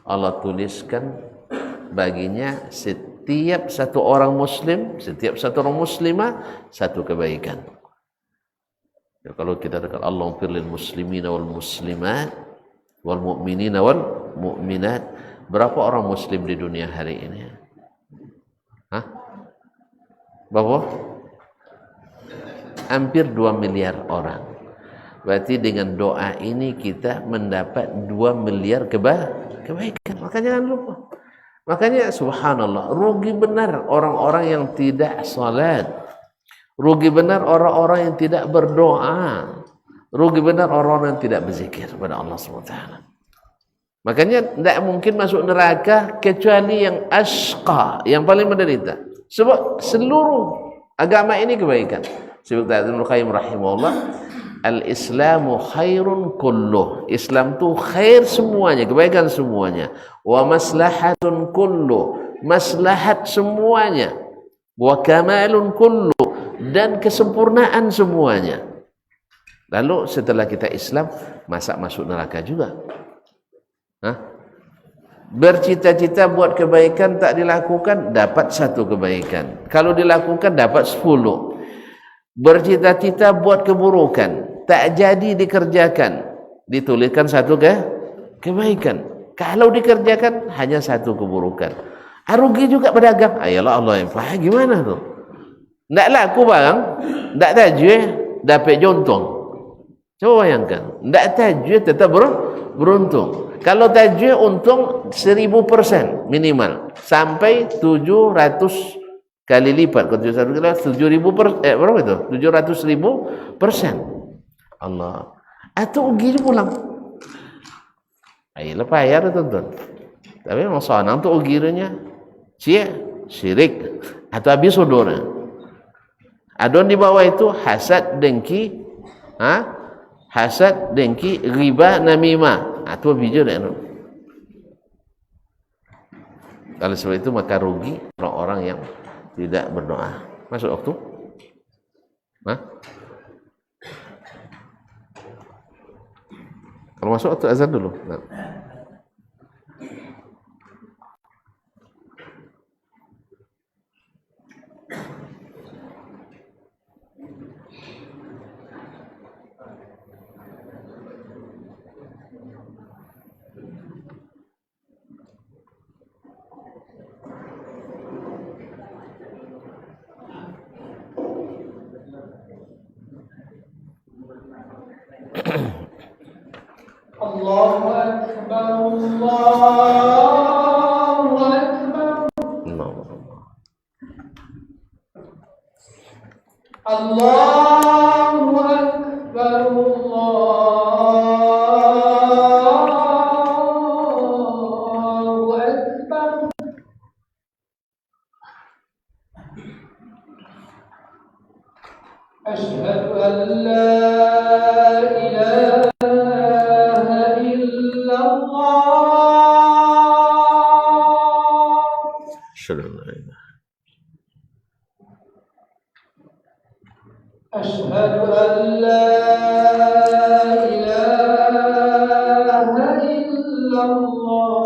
Allah tuliskan baginya setiap satu orang muslim, setiap satu orang muslimah satu kebaikan. Ya, kalau kita dekat Allah firlil muslimina wal muslimat wal mu'minina wal mu'minat. Berapa orang muslim di dunia hari ini? Berapa? Hampir 2 miliar orang. Berarti dengan doa ini kita mendapat 2 miliar kebaikan. Makanya jangan lupa. Makanya subhanallah, rugi benar orang-orang yang tidak salat. Rugi benar orang-orang yang tidak berdoa. Rugi benar orang-orang yang tidak berzikir kepada Allah SWT. Makanya tidak mungkin masuk neraka kecuali yang ashqa, yang paling menderita. Sebab seluruh agama ini kebaikan. Sebab Ibnu Qayyim rahimahullah Al-Islamu khairun kulluh. Islam tu khair semuanya, kebaikan semuanya. Wa maslahatun kulluh, maslahat semuanya. Wa kamalun kulluh, dan kesempurnaan semuanya. Lalu setelah kita Islam, masa masuk neraka juga? Hah? Bercita-cita buat kebaikan tak dilakukan, dapat 1 kebaikan. Kalau dilakukan, dapat 10. Bercita-cita buat keburukan, tak jadi dikerjakan, dituliskan 1 kebaikan. Kalau dikerjakan, hanya 1 keburukan. Rugi juga pedagang. Ayolah, Allah yang faham. Gimana tu? Tak laku barang, tak tajwid, dapat jontong. Coba bayangkan, tak tajwid tetap beruntung. Kalau tajwid untung 1000% minimal, sampai 700 kali lipat. Kalau 7.000 berapa itu? 700.000%. Allah. Atau ugi pulang. Ayolah payah tuan-tuan. Tapi memang sonang tu uginya syirik atau habis saudara. Adon di bawah itu hasad, dengki, hasad, dengki, riba, namimah. Itu bijak tak? Kalau sebab itu maka rugi orang-orang yang tidak berdoa. Masuk waktu? Kalau masuk waktu azan dulu. Allahu Akbar, Allahu Akbar, Allahu Akbar, Allahu Akbar. Asyhadu an la أشهد أن لا إله إلا الله.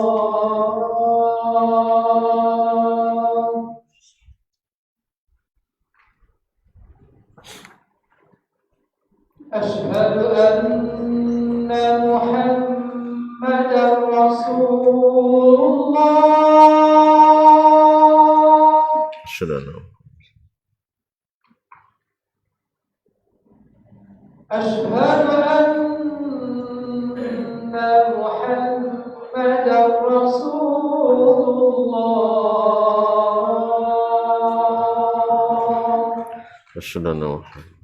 أشهد أن محمدا رسول الله. أشهد أن محمدا رسول الله. أشهد أن محمدا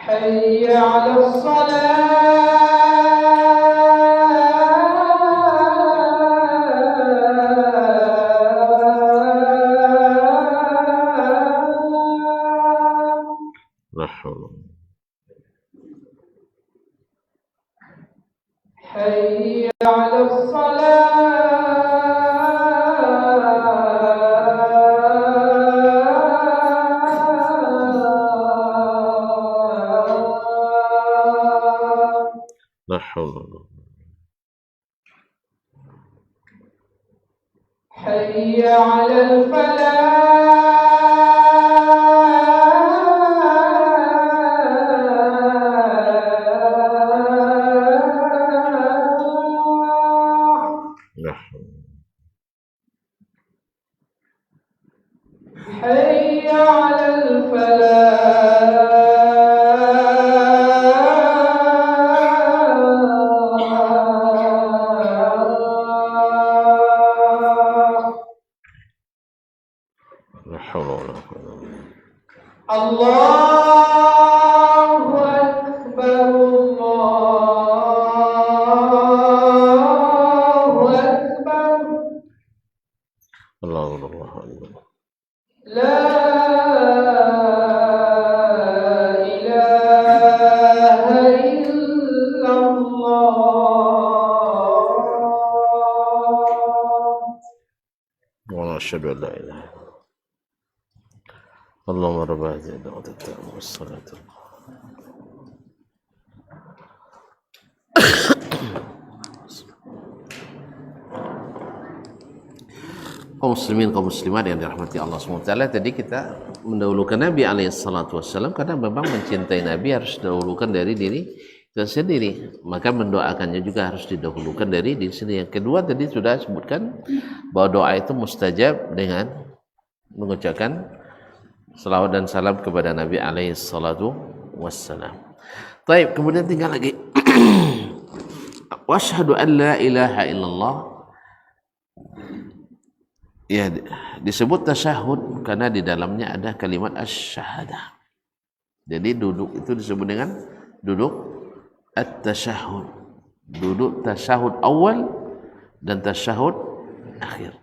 حي على حي على لا حول. حي على الفلاح. حي على الفلاح. لا حول ولا قوة. الله أكبر، الله أكبر. الله أكبر. لا asyhadu an la ilaha illallah. Allahumma rabb hadhihi ad-da'wati at-tammah was-salatu. Kaum muslimin, kaum muslimat yang dirahmati Allah SWT, tadi kita mendahulukan Nabi SAW karena memang mencintai Nabi harus didahulukan dari diri kita sendiri, maka mendoakannya juga harus didahulukan dari diri sendiri. Yang kedua tadi sudah sebutkan bahwa doa itu mustajab dengan mengucapkan salawat dan salam kepada Nabi SAW. Baik, kemudian tinggal lagi wa asyhadu an la ilaha illallah. Ya, disebut tasyahud karena di dalamnya ada kalimat asy-syahadah. Jadi duduk itu disebut dengan duduk at-tasyahud. Duduk tasyahud awal dan tasyahud akhir.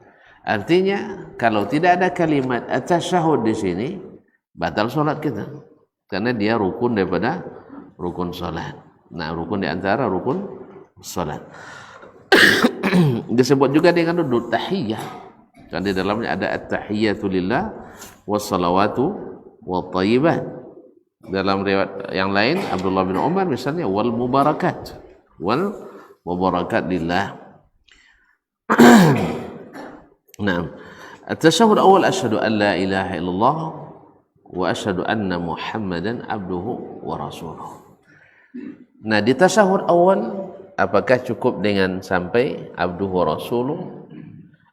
Artinya kalau tidak ada kalimat at-tasyahud di sini batal salat kita. Karena dia rukun daripada rukun salat. Nah, rukun di antara rukun salat. Disebut juga dengan duduk tahiyyah. Dan di dalamnya ada at-tahiyyatu lillah wassalawatu wattayyibat. Dalam riwayat yang lain Abdullah bin Umar misalnya wal mubarakat lillah. Nah, at-tasyahhud awal asyhadu an la ilaha illallah wa asyhadu anna Muhammadan abduhu wa rasuluh. Nah, di tasyahhud awal apakah cukup dengan sampai abduhu wa rasuluh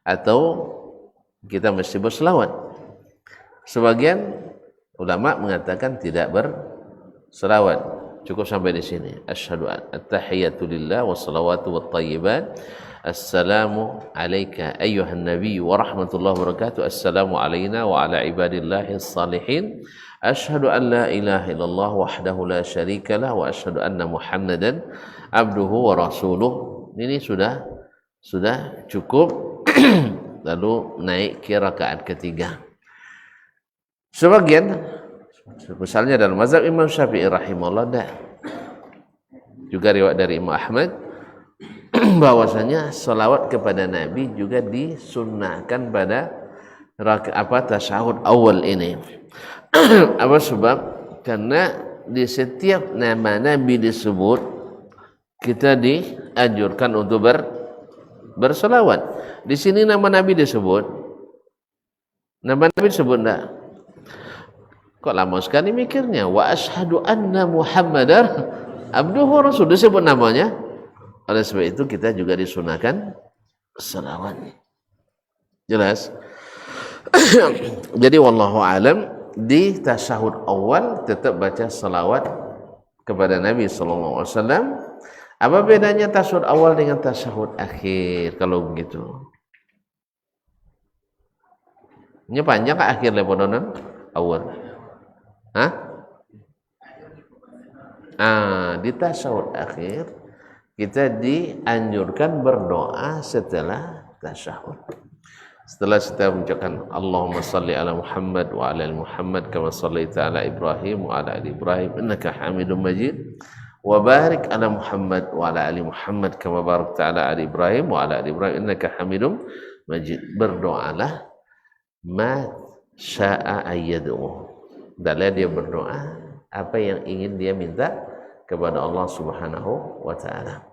atau kita mesti berselawat? Sebagian ulama mengatakan tidak berselawat, cukup sampai di sini. Asyhadu at-tahiyyatu lillah wassalawatu wattayyibat. Assalamu alayka ayyuhan nabiy wa rahmatullahi wa barakatuh. Assalamu alayna wa ala ibadillahis salihin. Asyhadu an la ilaha illallah wahdahu la syarika lah wa asyhadu anna Muhammadan abduhu wa rasuluh. Ini sudah cukup. Lalu naik ke rakaat ketiga. Sebagian, misalnya dalam mazhab Imam Syafi'i rahimahullah, juga riwayat dari Imam Ahmad, bahwasanya salawat kepada Nabi juga disunnahkan pada tasyahud awal ini. Apa sebab? Karena di setiap nama Nabi disebut, kita dianjurkan untuk berselawat. Di sini nama Nabi disebut. Nama Nabi disebut enggak? Kok lama sekali mikirnya? Wa asyhadu anna Muhammadar abduhu rasul. Disebut namanya. Oleh sebab itu kita juga disunahkan selawat. Jelas? Jadi wallahu alam, di tasyahud awal tetap baca selawat kepada Nabi sallallahu alaihi wasallam. Apa bedanya tasyahud awal dengan tasyahud akhir kalau begitu? Ini panjang ke akhir lepodonan awal. Hah? Di tasyahud akhir kita dianjurkan berdoa setelah tasyahud. Setelah kita mengucapkan Allahumma salli ala Muhammad wa ala ali Muhammad kama shallaita ala Ibrahim wa ala ali Ibrahim innaka Hamidum Majid. Wa barik ala Muhammad wa ala ali Muhammad kama barakta ala ali Ibrahim wa ala ali Ibrahim innaka Hamidum Majid. Berdoalah ma syaa ayyadu. Dalam dia berdoa apa yang ingin dia minta kepada Allah Subhanahu wa taala.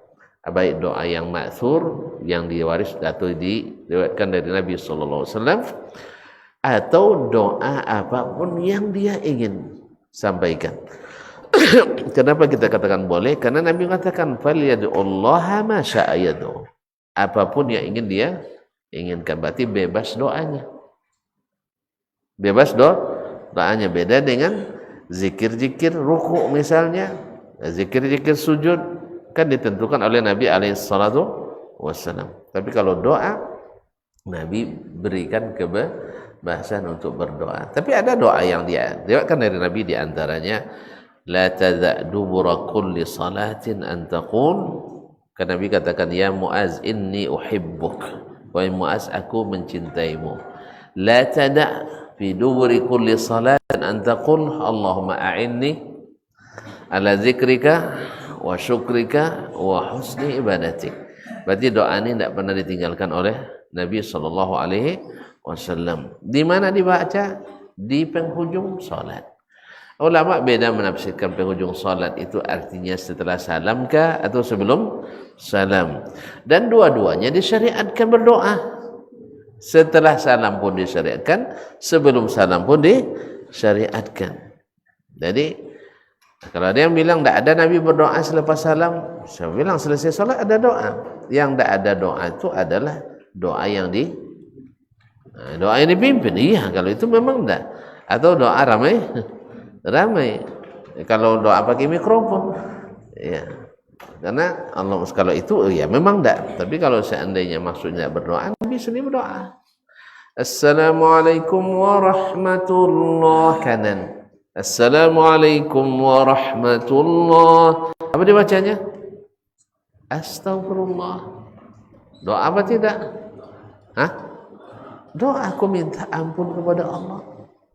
Baik doa yang ma'thur yang diwaris atau diriwayatkan dari Nabi sallallahu alaihi wasallam atau doa apapun yang dia ingin sampaikan. Kenapa kita katakan boleh? Karena Nabi mengatakan falyad'ullaha ma syaa yad'u. Apapun yang ingin dia inginkan, berarti bebas doanya. Bebas doanya. Beda dengan zikir-zikir ruku misalnya, zikir-zikir sujud kan ditentukan oleh Nabi alaihissalatu wassalam. Tapi kalau doa, Nabi berikan kebebasan untuk berdoa. Tapi ada doa yang dia riwayatkan dari Nabi, di antaranya la tad'a dubura kulli salatin an taqul. Karena Nabi katakan, ya Muaz inni uhibbuk, wahai Muaz aku mencintaimu. La tad'a fi duburi kulli salatin an taqul Allahumma a'inni ala zikrika wa syukrika wa husni ibadatik. Berarti doa ini tidak pernah ditinggalkan oleh Nabi sallallahu alaihi wasallam. Di mana dibaca? Di penghujung salat. Ulama beda menafsirkan penghujung salat itu artinya setelah salam kah atau sebelum salam. Dan dua-duanya disyariatkan berdoa. Setelah salam pun disyariatkan, sebelum salam pun disyariatkan. Jadi kalau ada yang bilang tidak ada Nabi berdoa selepas salam, saya bilang selesai salat ada doa. Yang tidak ada doa itu adalah doa yang dipimpin. Iya, kalau itu memang tidak. Atau doa ramai. Kalau doa pakai mikrofon, ya. Karena Allah kalau itu ya memang tidak. Tapi kalau seandainya maksudnya berdoa, Nabi sendiri berdoa. Assalamualaikum warahmatullahi kanan. Assalamualaikum warahmatullahi. Apa dibacanya? Astagfirullah. Doa apa tidak? Hah? Doa, aku minta ampun kepada Allah.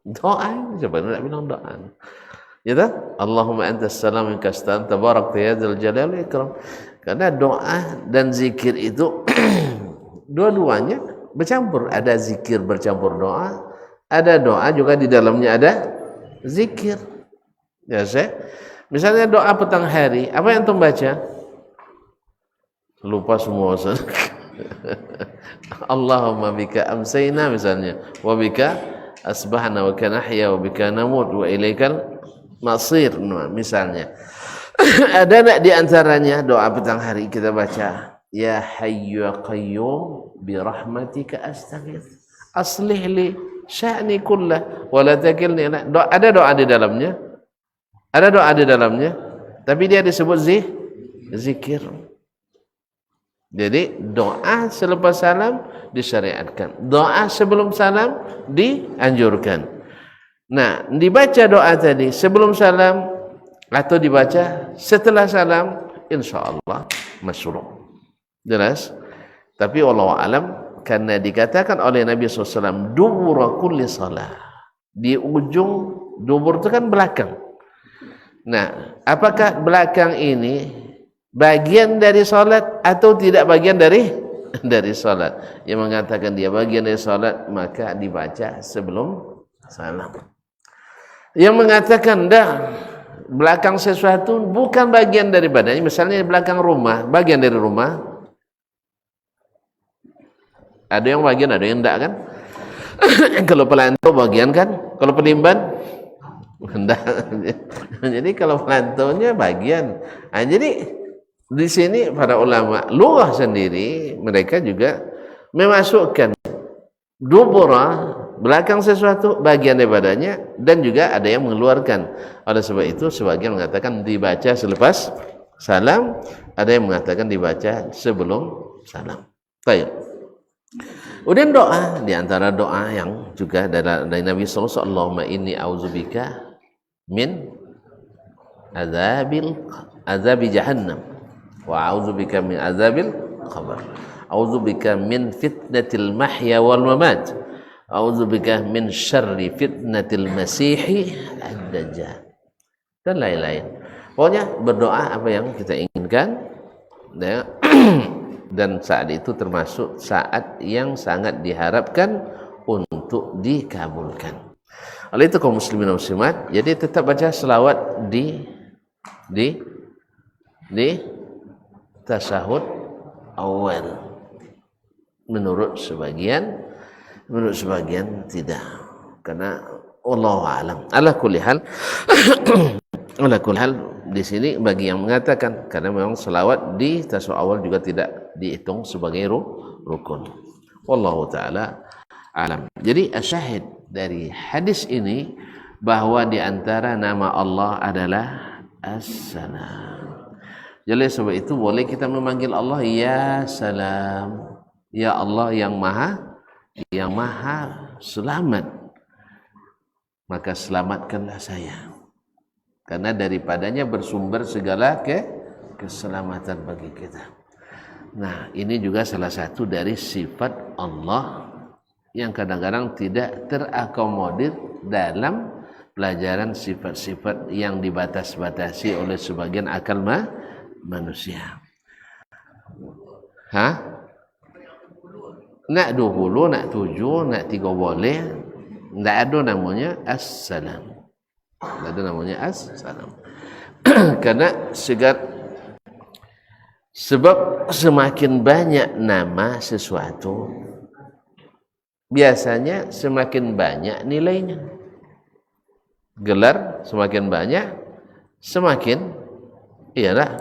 Doa, coba nak bilang doa. Ya tak? Allahumma antas salam minka assalam tabarakta ya dzal jalali wal ikram. Karena doa dan zikir itu dua-duanya bercampur. Ada zikir bercampur doa, ada doa juga di dalamnya ada zikir. Ya, misalnya doa petang hari, apa yang antum baca? Lupa semua. Allahumma bika amsayna misalnya, wa bika asbahna wa kana nahya wa bika namut wa ilaikal masir misalnya. Ada nak di antaranya doa petang hari kita baca, ya hayyu ya qayyum bi rahmatika astaghith aslih li sya'ni kullah wa la takilni ila. Ada doa di dalamnya. Ada doa di dalamnya, tapi dia disebut zikir. Jadi doa selepas salam disyariatkan. Doa sebelum salam dianjurkan. Nah, dibaca doa tadi sebelum salam atau dibaca setelah salam, insyaallah masyru'. Jelas? Tapi wallahu alam, karena dikatakan oleh Nabi SAW dubura kulli salah. Di ujung dubur itu kan belakang. Nah, apakah belakang ini bagian dari salat atau tidak bagian dari salat? Yang mengatakan dia bagian dari salat, maka dibaca sebelum salam. Yang mengatakan dah belakang sesuatu bukan bagian dari badannya, misalnya di belakang rumah, bagian dari rumah. Ada yang bagian, ada yang enggak kan? Kalau pelantau bagian kan? Kalau penimban enggak. Jadi kalau pelantaunya bagian. Nah, jadi di sini para ulama lughah sendiri mereka juga memasukkan dubura belakang sesuatu bagian daripadanya, dan juga ada yang mengeluarkan. Oleh sebab itu sebagian mengatakan dibaca selepas salam, ada yang mengatakan dibaca sebelum salam. Baik. Kemudian doa, di antara doa yang juga dari Nabi sallallahu alaihi wasallam, Allahumma inni a'udzubika min azabi jahannam wa a'udzubika min azabil qabr. A'udzubika min fitnatil mahya wal mamat. A'udzubika min syarri fitnatil masihi ad-dajjal. Dan lain-lain. Pokoknya berdoa apa yang kita inginkan, ya. Dan saat itu termasuk saat yang sangat diharapkan untuk dikabulkan. Oleh itu kaum muslimin dan muslimat, jadi tetap baca selawat di tasyahud awal. Menurut sebagian tidak. Karena wallahu alam. Ala kulli hal di sini bagi yang mengatakan, karena memang selawat di tasyahud awal juga tidak dihitung sebagai rukun. Wallahu taala alam. Jadi asyahid dari hadis ini bahwa di antara nama Allah adalah As-Salam. Jadi sebab itu boleh kita memanggil Allah ya Salam, ya Allah yang maha selamat. Maka selamatkanlah saya. Karena daripadanya bersumber segala keselamatan bagi kita. Nah, ini juga salah satu dari sifat Allah yang kadang-kadang tidak terakomodir dalam pelajaran sifat-sifat yang dibatas-batasi oleh sebagian akal manusia. Nak 20, nak 7, nak 3 boleh. Tak ada namanya As-Salam. Tak ada namanya As-Salam. Karena sebab semakin banyak nama sesuatu, biasanya semakin banyak nilainya. Gelar semakin banyak, semakin iyalah.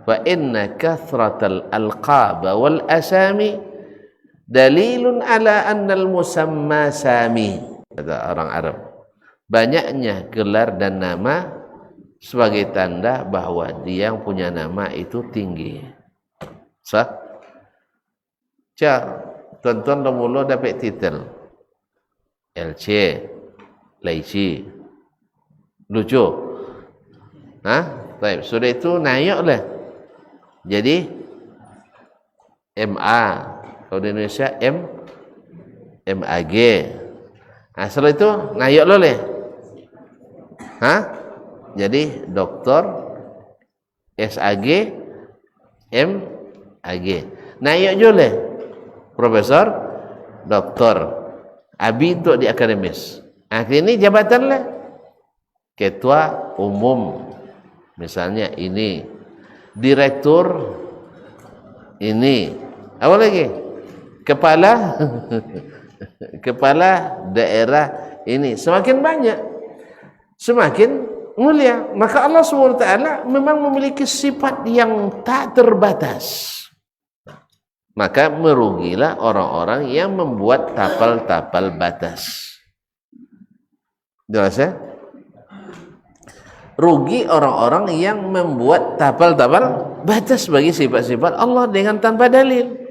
Fa inna kathratal alqab wal asami dalilun ala anna al musamma sami. Kata orang Arab. Banyaknya gelar dan nama sebagai tanda bahwa dia yang punya nama itu tinggi. Sah? Cak, tuan-tuan dah mula dapat titel LC, Laici. Lucu? Ha? Baik, sudah itu naiklah. Jadi MA, kalau di Indonesia MAG. Nah, setelah itu naik loleh. Hah? Jadi doktor SAG MAG. Naik joleh. Profesor, doktor. Abi untuk di akademis. Akhirnya ini jabatan lah. Ketua umum. Misalnya ini. Direktur ini. Apa lagi? Kepala kepala daerah ini semakin banyak, semakin mulia. Maka Allah SWT memang memiliki sifat yang tak terbatas. Maka merugilah orang-orang yang membuat tapal-tapal batas. Jelas ya? Rugi orang-orang yang membuat tapal-tapal batas bagi sifat-sifat Allah dengan tanpa dalil.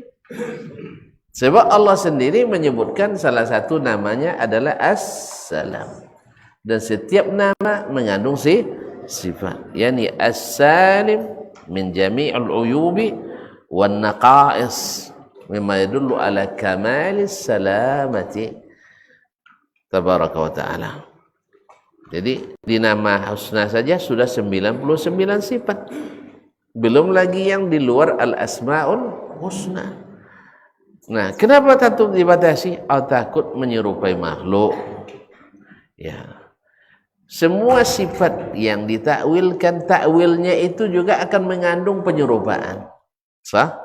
Sebab Allah sendiri menyebutkan salah satu namanya adalah As-Salam. Dan setiap nama mengandung sifat. Yani As-Salim min jami'ul uyubi wan naqa'is. Mimma yadullu ala kamalis salamati. Tabaraka wa ta'ala. Jadi di nama husna saja sudah 99 sifat. Belum lagi yang di luar al-asma'ul husna. Nah, kenapa takut dibatasi? Takut menyerupai makhluk. Ya. Semua sifat yang ditakwilkan, takwilnya itu juga akan mengandung penyerupaan. Sah?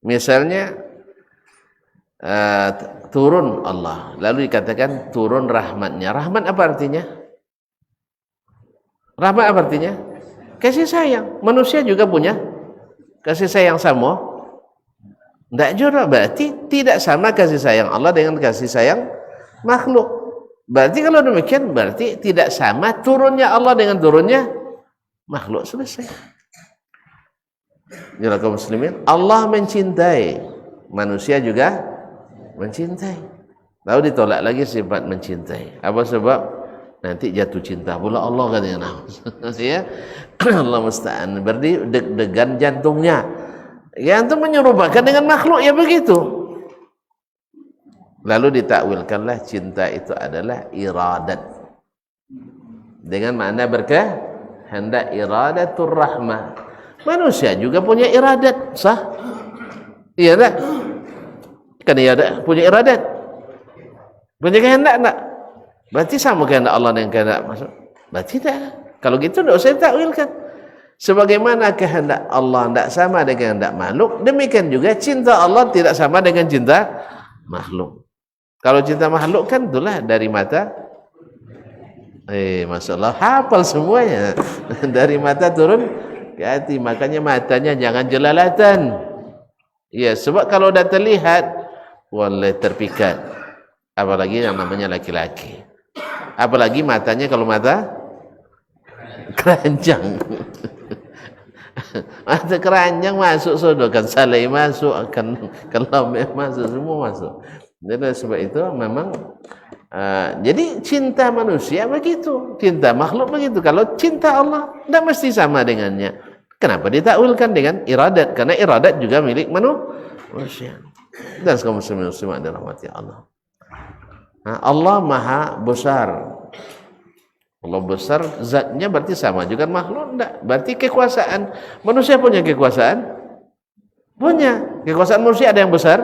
Misalnya turun Allah, lalu dikatakan turun rahmatnya. Rahmat apa artinya? Rahmat apa artinya? Kasih sayang. Manusia juga punya kasih sayang sama. Tidak juga, berarti tidak sama kasih sayang Allah dengan kasih sayang makhluk. Berarti kalau demikian, berarti tidak sama turunnya Allah dengan turunnya makhluk. Selesai. Ya kaum muslimin, Allah mencintai, manusia juga mencintai. Lalu ditolak lagi sifat mencintai. Apa sebab? Nanti jatuh cinta pula Allah katanya. Ya, Allah musta'an. Berarti deg-degan jantungnya. Yang itu menyerupakan dengan makhluk, ya begitu. Lalu ditakwilkanlah cinta itu adalah iradat. Dengan makna berkehendak, iradatur rahmah. Manusia juga punya iradat, sah? Iya tak? Kan iya tak? Punya iradat. Punya kehendak tak? Berarti sama kehendak Allah dengan kehendak masuk? Berarti tak. Kalau gitu tak usah takwilkan. Sebagaimana kehendak Allah tidak sama dengan kehendak makhluk, demikian juga cinta Allah tidak sama dengan cinta makhluk. Kalau cinta makhluk kan itulah dari mata, Masya Allah, hafal semuanya. Dari mata turun ke hati, makanya matanya jangan jelalatan. Ya, sebab kalau dah terlihat, wallahi terpikat. Apalagi yang namanya laki-laki. Apalagi matanya kalau mata keranjang. Mata keranjang masuk sudah, kan salai masuk, akan kelamnya masuk, semua masuk. Jadi sebab itu memang jadi cinta manusia begitu, cinta makhluk begitu. Kalau cinta Allah tidak mesti sama dengannya. Kenapa ditakwilkan dengan iradat? Karena iradat juga milik manusia. Dan kaum muslimin muslimat dirahmati Allah. Allah Maha besar. Allah besar, zatnya berarti sama juga makhluk enggak? Berarti kekuasaan. Manusia punya kekuasaan? Punya. Kekuasaan manusia ada yang besar?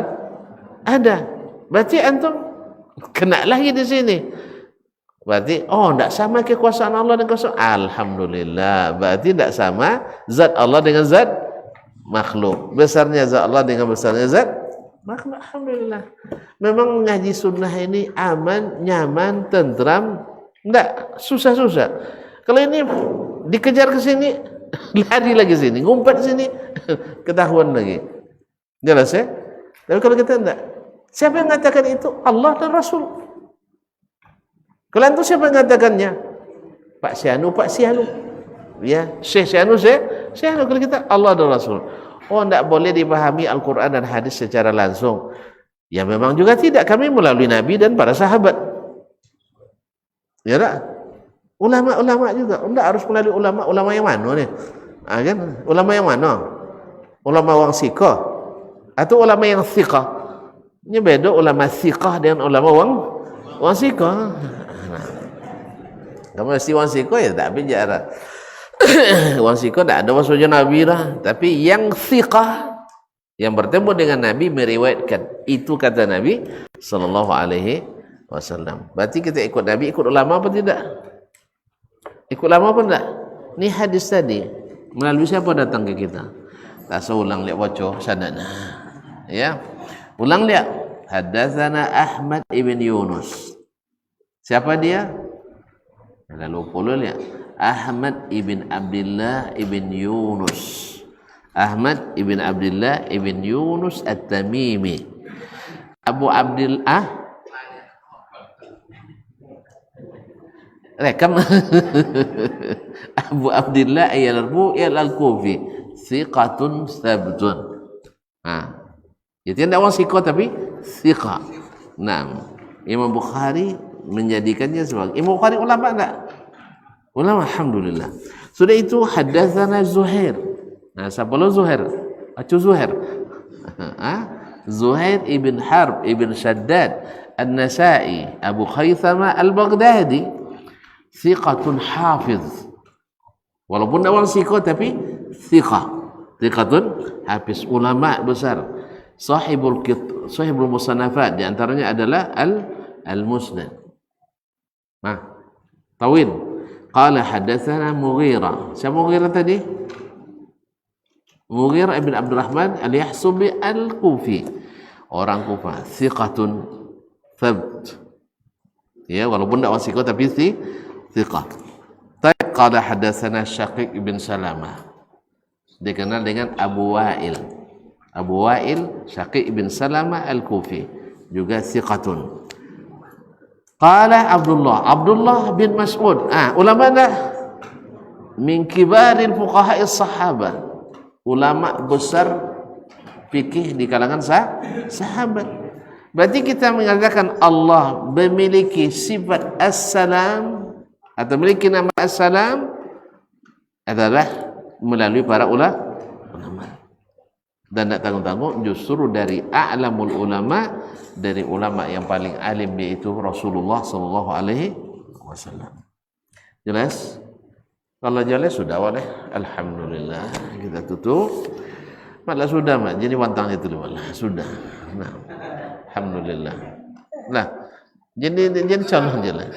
Ada. Berarti antum kena lagi di sini. Berarti tidak sama kekuasaan Allah dengan kekuasaan. Alhamdulillah. Berarti tidak sama zat Allah dengan zat makhluk. Besarnya zat Allah dengan besarnya zat makhluk. Alhamdulillah. Memang ngaji sunnah ini aman, nyaman, tentram. Tidak susah-susah. Kalau ini dikejar ke sini, lari lagi sini, ngumpet sini, ketahuan lagi. Jelas ya? Tapi kalau kita tidak, siapa yang mengatakan itu? Allah dan Rasul. Kalau itu siapa yang mengatakannya? Pak Syanu, Pak Syanu. Ya, Syekh Syanu, Syekh Syanu. Kalau kita Allah dan Rasul. Tidak boleh dipahami Al-Quran dan hadis secara langsung. Ya memang juga tidak. Kami melalui Nabi dan para sahabat. Ya tak? Ulama-ulama juga. Tidak harus melalui ulama. Ulama yang mana nih? Kan? Ulama yang mana? Ulama wang sikoh atau ulama yang thiqah? Ini beda ulama thiqah dengan ulama wang sikoh. Kamu mesti wang sikoh ya tak bicara. Wang sikoh tak ada maksudnya Nabi lah. Tapi yang thiqah, yang bertemu dengan Nabi meriwayatkan. Itu kata Nabi sallallahu alaihi wasallam. Berarti kita ikut Nabi, ikut ulama apa tidak? Ikut ulama apa tidak? Ini hadis tadi melalui siapa datang ke kita? Tak seulang lihat waco sanadnya. Ya. Ulang lihat. Hadatsana Ahmad ibn Yunus. Siapa dia? Lalu puluh lihat. Ahmad ibn Abdullah ibn Yunus. Ahmad ibn Abdullah ibn Yunus At-Tamimi. Abu Abdullah rekam Abu Abdullah al-Kufi thiqatun thabtun. Itu tidak orang thiqah tapi thiqah. Imam Bukhari menjadikannya sebagai Imam Bukhari ulama enggak? Ulama, alhamdulillah. Sudah itu hadatsana Zuhair. Siapa lo Zuhair? Acu Zuhair. Zuhair ibn Harb ibn Shaddad An-Nasa'i Abu Khaythama Al-Baghdadi. Thiqatun hafiz. Walaupun orang thiqah tapi thiqah. Thiqatun hafiz, ulama besar. Sahibul musannafat, di antaranya adalah al-Musnad. Tawil. Qala hadatsana Mughirah. Siapa Mughirah tadi? Mughirah ibn Abdurrahman al-Yahsubi al-Kufi. Orang Kufah, thiqatun thabt. Ya, walaupun tidak orang thiqah tapi thiqah. Qala hadatsana Syaqiq ibn Salamah. Dikenal dengan Abu Wa'il. Abu Wa'il Syaqiq ibn Salamah al-Kufi, juga thiqatun. Qala Abdullah bin Mas'ud. Ulama dah min kibaril fuqaha'is sahabah. Ulama besar fikih di kalangan sahabat. Berarti kita mengatakan Allah memiliki sifat as-salam atau memiliki nama as-salam adalah melalui para ulama. Dan tak tanggung-tanggung justru dari a'lamul ulama, dari ulama yang paling alim, yaitu Rasulullah sallallahu alaihi wasallam. Jelas? Kalau jelas sudah boleh. Alhamdulillah. Kita tutup. Malah sudah mak. Jadi wantang itu malah sudah. Alhamdulillah. Jadi contoh jelas.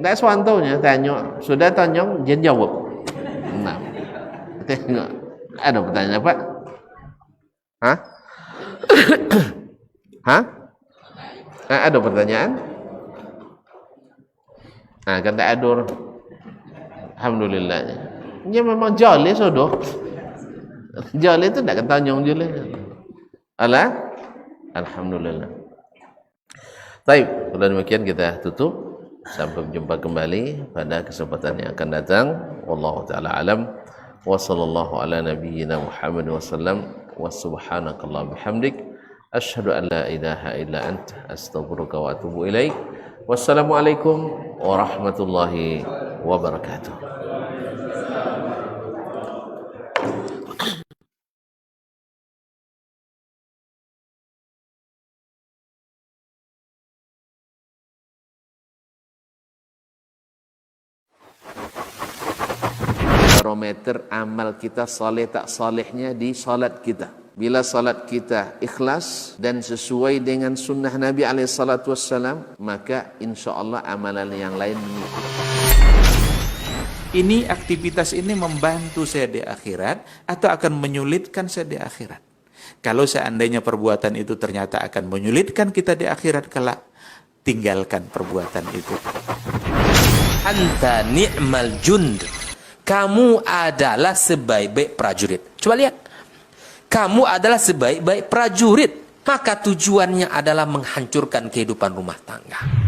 Ndak swantaunya tanya, sudah tanya jadi jawab. Tengok. Ada pertanyaan Pak? Ada pertanyaan? Kan tak ada. Alhamdulillah. Dia memang jali sodoh. Jali itu tak ketanyong jali. Alhamdulillah. Baik, kalau demikian kita tutup. Sampai berjumpa kembali pada kesempatan yang akan datang. Wallahu taala alam. Wa sallallahu ala nabiyyina Muhammad wa sallam. Wa subhanakallah bihamdik asyhadu an la ilaha illa anta astaghfiruka wa atubu ilaik. Wassalamualaikum warahmatullahi wabarakatuh. Barometer amal kita saleh tak salehnya di salat kita. Bila salat kita ikhlas dan sesuai dengan sunnah Nabi SAW, maka insya Allah amalan yang lain mengikuti. Ini aktivitas ini membantu saya di akhirat atau akan menyulitkan saya di akhirat? Kalau seandainya perbuatan itu ternyata akan menyulitkan kita di akhirat kelak, tinggalkan perbuatan itu. Anta ni'mal jund. Kamu adalah sebaik-baik prajurit. Coba lihat. Kamu adalah sebaik-baik prajurit. Maka tujuannya adalah menghancurkan kehidupan rumah tangga.